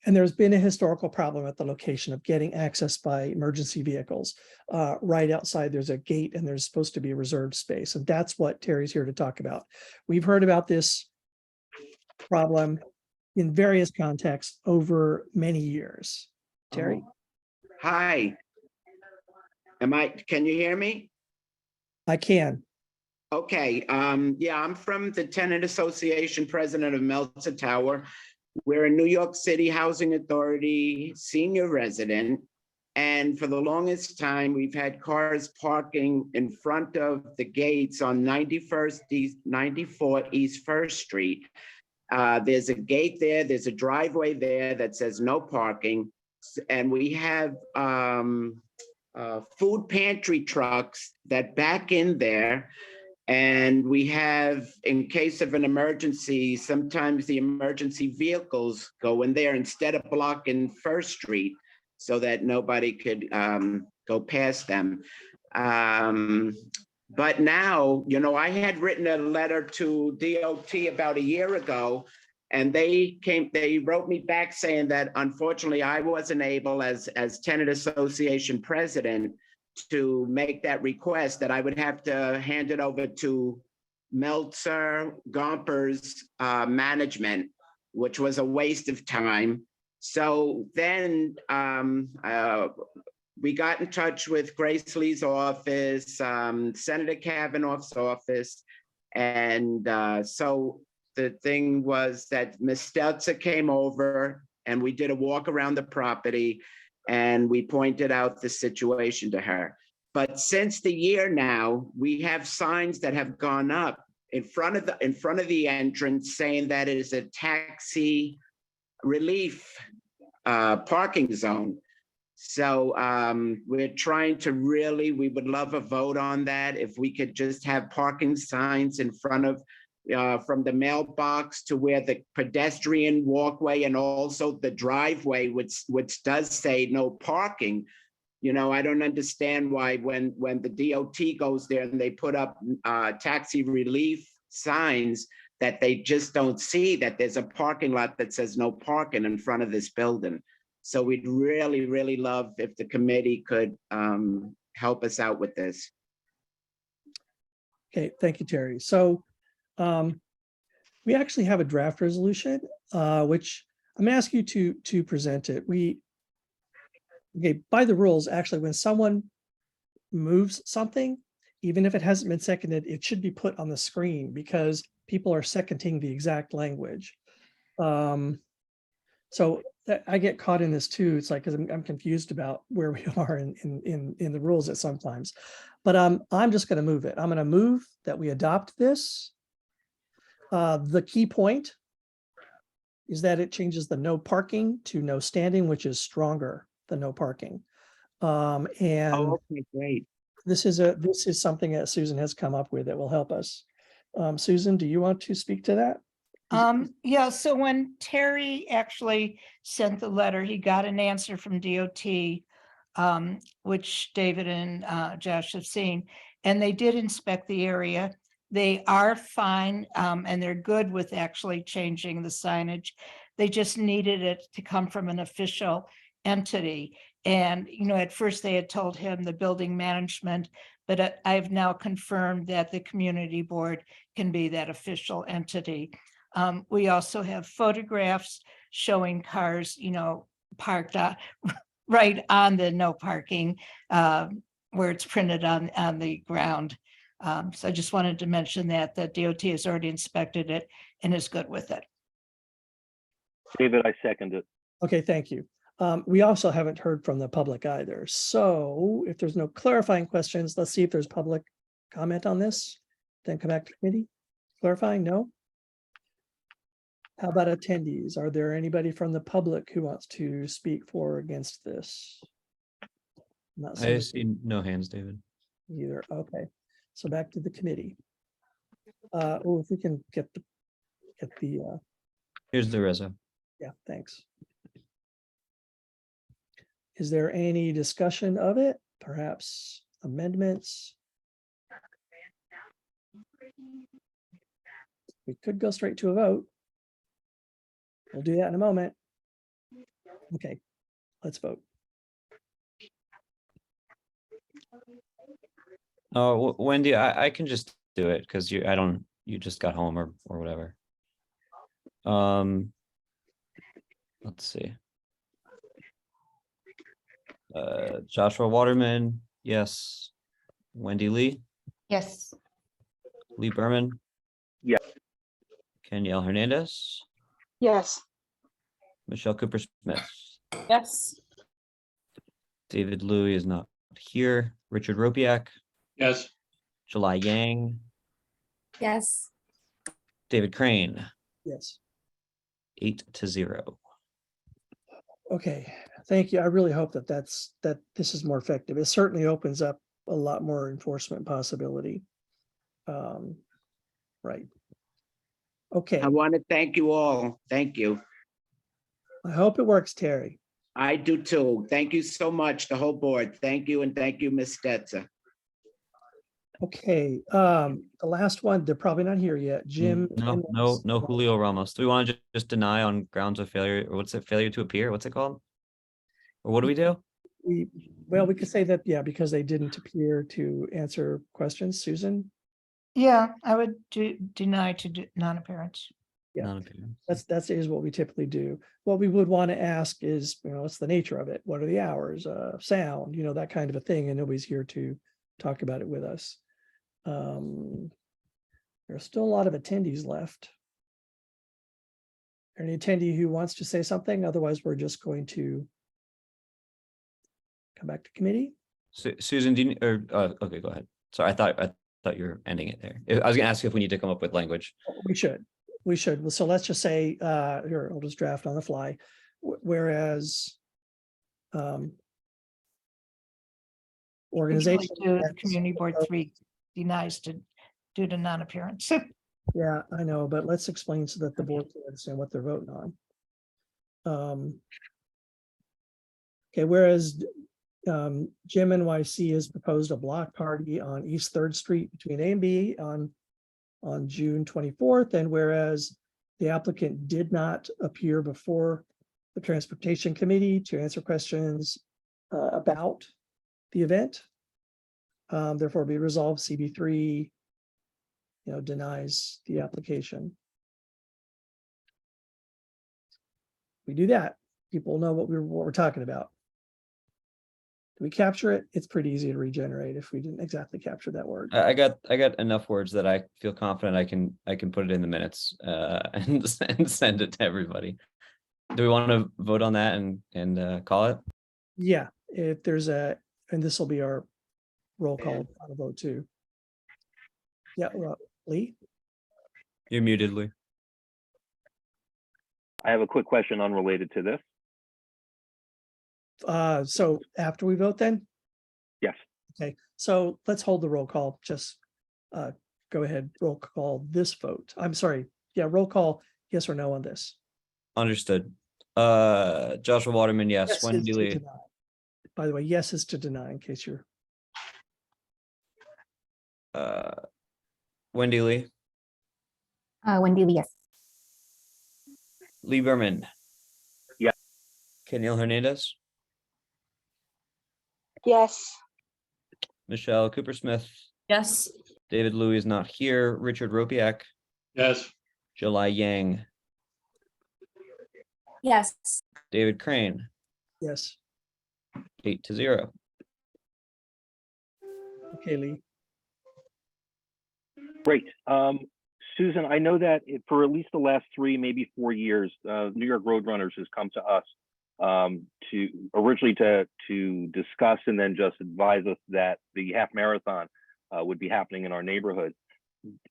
And there's been a historical problem at the location of getting access by emergency vehicles. Right outside, there's a gate and there's supposed to be a reserved space. And that's what Terry's here to talk about. We've heard about this problem in various contexts over many years. Terry? Hi. Can you hear me? I can. Okay. Yeah, I'm from the Tenant Association, president of Meltzer Tower. We're a New York City Housing Authority senior resident. And for the longest time, we've had cars parking in front of the gates on 94 East First Street. There's a gate there, there's a driveway there that says no parking. And we have food pantry trucks that back in there. And we have, in case of an emergency, sometimes the emergency vehicles go in there instead of blocking First Street so that nobody could go past them. But now, I had written a letter to DOT about a year ago, and they wrote me back saying that unfortunately I wasn't able as Tenant Association president to make that request, that I would have to hand it over to Meltzer Gomper's management, which was a waste of time. So then we got in touch with Grace Lee's office, Senator Kavanaugh's office. And so the thing was that Ms. Stelzer came over and we did a walk around the property and we pointed out the situation to her. But since the year now, we have signs that have gone up in front of the entrance saying that it is a taxi relief parking zone. So we're trying to we would love a vote on that. If we could just have parking signs in front of, from the mailbox to where the pedestrian walkway and also the driveway, which does say no parking. You know, I don't understand why when the DOT goes there and they put up taxi relief signs that they just don't see that there's a parking lot that says no parking in front of this building. So we'd really, really love if the committee could help us out with this. Okay, thank you, Terry. So we actually have a draft resolution, which I'm gonna ask you to present it. Okay, by the rules, actually, when someone moves something, even if it hasn't been seconded, it should be put on the screen because people are seconding the exact language. So I get caught in this too. It's like, because I'm confused about where we are in the rules at sometimes. But I'm just going to move it. I'm going to move that we adopt this. The key point is that it changes the no parking to no standing, which is stronger than no parking. And okay, great. This is something that Susan has come up with that will help us. Susan, do you want to speak to that? Yeah, so when Terry actually sent the letter, he got an answer from DOT, which David and Josh have seen, and they did inspect the area. They are fine, and they're good with actually changing the signage. They just needed it to come from an official entity. And, you know, at first they had told him the building management, but I've now confirmed that the community board can be that official entity. We also have photographs showing cars, you know, parked right on the no parking, where it's printed on the ground. So I just wanted to mention that the DOT has already inspected it and is good with it. David, I second it. Okay, thank you. We also haven't heard from the public either. So if there's no clarifying questions, let's see if there's public comment on this, then come back to committee. Clarifying, no? How about attendees? Are there anybody from the public who wants to speak for or against this? Not I see no hands, David. either. Okay, so back to the committee. Oh, if we can get the Here's the reso. yeah, thanks. Is there any discussion of it? Perhaps amendments? We could go straight to a vote. We'll do that in a moment. Okay, let's vote. Oh, Wendy, I can just do it because you just got home or whatever. Let's see. Joshua Waterman, yes. Wendy Lee, Yes. Lee Berman, Yes. Danielle Hernandez, Yes. Michelle Cooper Smith, Yes. David Louie is not here. Richard Ropiak, Yes. July Yang, Yes. David Crane, Yes. 8-0. Okay, thank you. I really hope that this is more effective. It certainly opens up a lot more enforcement possibility. Right. Okay, I want to thank you all. Thank you. I hope it works, Terry. I do too. Thank you so much, the whole board. Thank you, and thank you, Ms. Stetzer. Okay, the last one, they're probably not here yet. Jim. No Julio Ramos. Do we want to just deny on grounds of failure, or what's it, failure to appear? What's it called? Or what do we do? We could say that, yeah, because they didn't appear to answer questions. Susan? Yeah, I would deny to non-appearance. Yeah, Non-appearance. that's what we typically do. What we would want to ask is, you know, what's the nature of it? What are the hours, sound, you know, that kind of a thing, and nobody's here to talk about it with us. There's still a lot of attendees left. Any attendee who wants to say something? Otherwise, we're just going to come back to committee. Susan, do you, okay, go ahead. Sorry, I thought you were ending it there. I was gonna ask you if we need to come up with language. We should. So let's just say, here, I'll just draft on the fly. Whereas organization. The community board 3 denies due to non-appearance. Yeah, I know, but let's explain so that the board can understand what they're voting on. Okay, whereas Jim NYC has proposed a block party on East 3rd Street between A and B on June 24th, and whereas the applicant did not appear before the Transportation Committee to answer questions about the event, therefore be resolved CB3 denies the application. We do that, people know what we're talking about. Do we capture it? It's pretty easy to regenerate if we didn't exactly capture that word. I got enough words that I feel confident I can put it in the minutes and send it to everybody. Do we want to vote on that and call it? Yeah, if there's and this will be our roll call on a vote too. Yeah, Lee? You're muted, Lee. I have a quick question unrelated to this. So after we vote then? Yes. Okay, so let's hold the roll call. Just go ahead, roll call this vote. I'm sorry. Yeah, roll call, yes or no on this. Understood. Joshua Waterman, yes. Yes Wendy is to Lee. deny. By the way, yes is to deny in case you're. Wendy Lee. Wendy Lee, yes. Lee Berman. Yeah. Kenil Hernandez. Yes. Michelle Cooper-Smith. Yes. David Louis is not here. Richard Ropiak. Yes. July Yang. Yes. David Crane. Yes. 8-0. Okay, Lee. Great. Susan, I know that for at least the last 3, maybe 4 years, New York Roadrunners has come to us to originally to discuss and then just advise us that the half marathon would be happening in our neighborhood.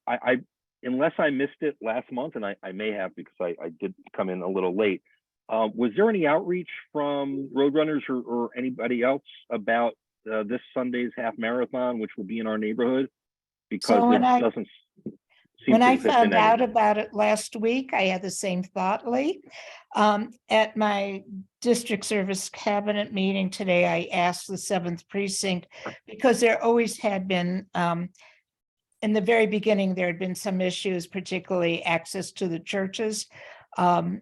I unless I missed it last month, and I may have because I did come in a little late. Was there any outreach from Roadrunners or anybody else about this Sunday's half marathon, which will be in our neighborhood? Because So it doesn't seem when to I fit in found out anywhere. about it last week, I had the same thought, Lee. At my district service cabinet meeting today, I asked the 7th precinct because there always had been, in the very beginning, there had been some issues, particularly access to the churches. And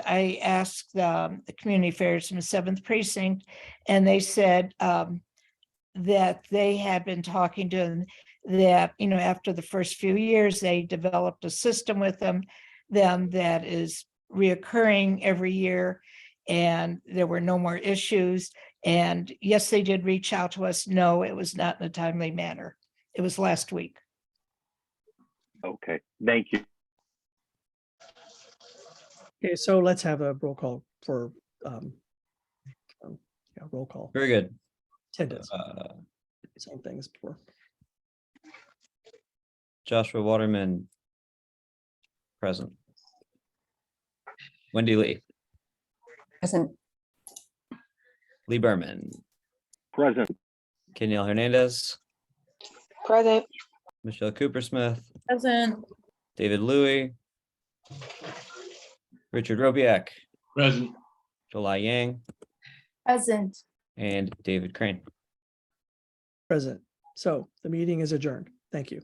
I asked the community affairs from the 7th precinct, and they said that they had been talking to them, that, after the first few years, they developed a system with them that is reoccurring every year, and there were no more issues. And yes, they did reach out to us. No, it was not in a timely manner. It was last week. Okay, thank you. Okay, so let's have a roll call for roll call. Very good. Attendance. Same thing as before. Joshua Waterman. Present. Wendy Lee. Present. Lee Berman. Present. Kenil Hernandez. Present. Michelle Cooper-Smith. Present. David Louis. Richard Robiak. Present. July Yang. Present. And David Crane. Present. So the meeting is adjourned. Thank you.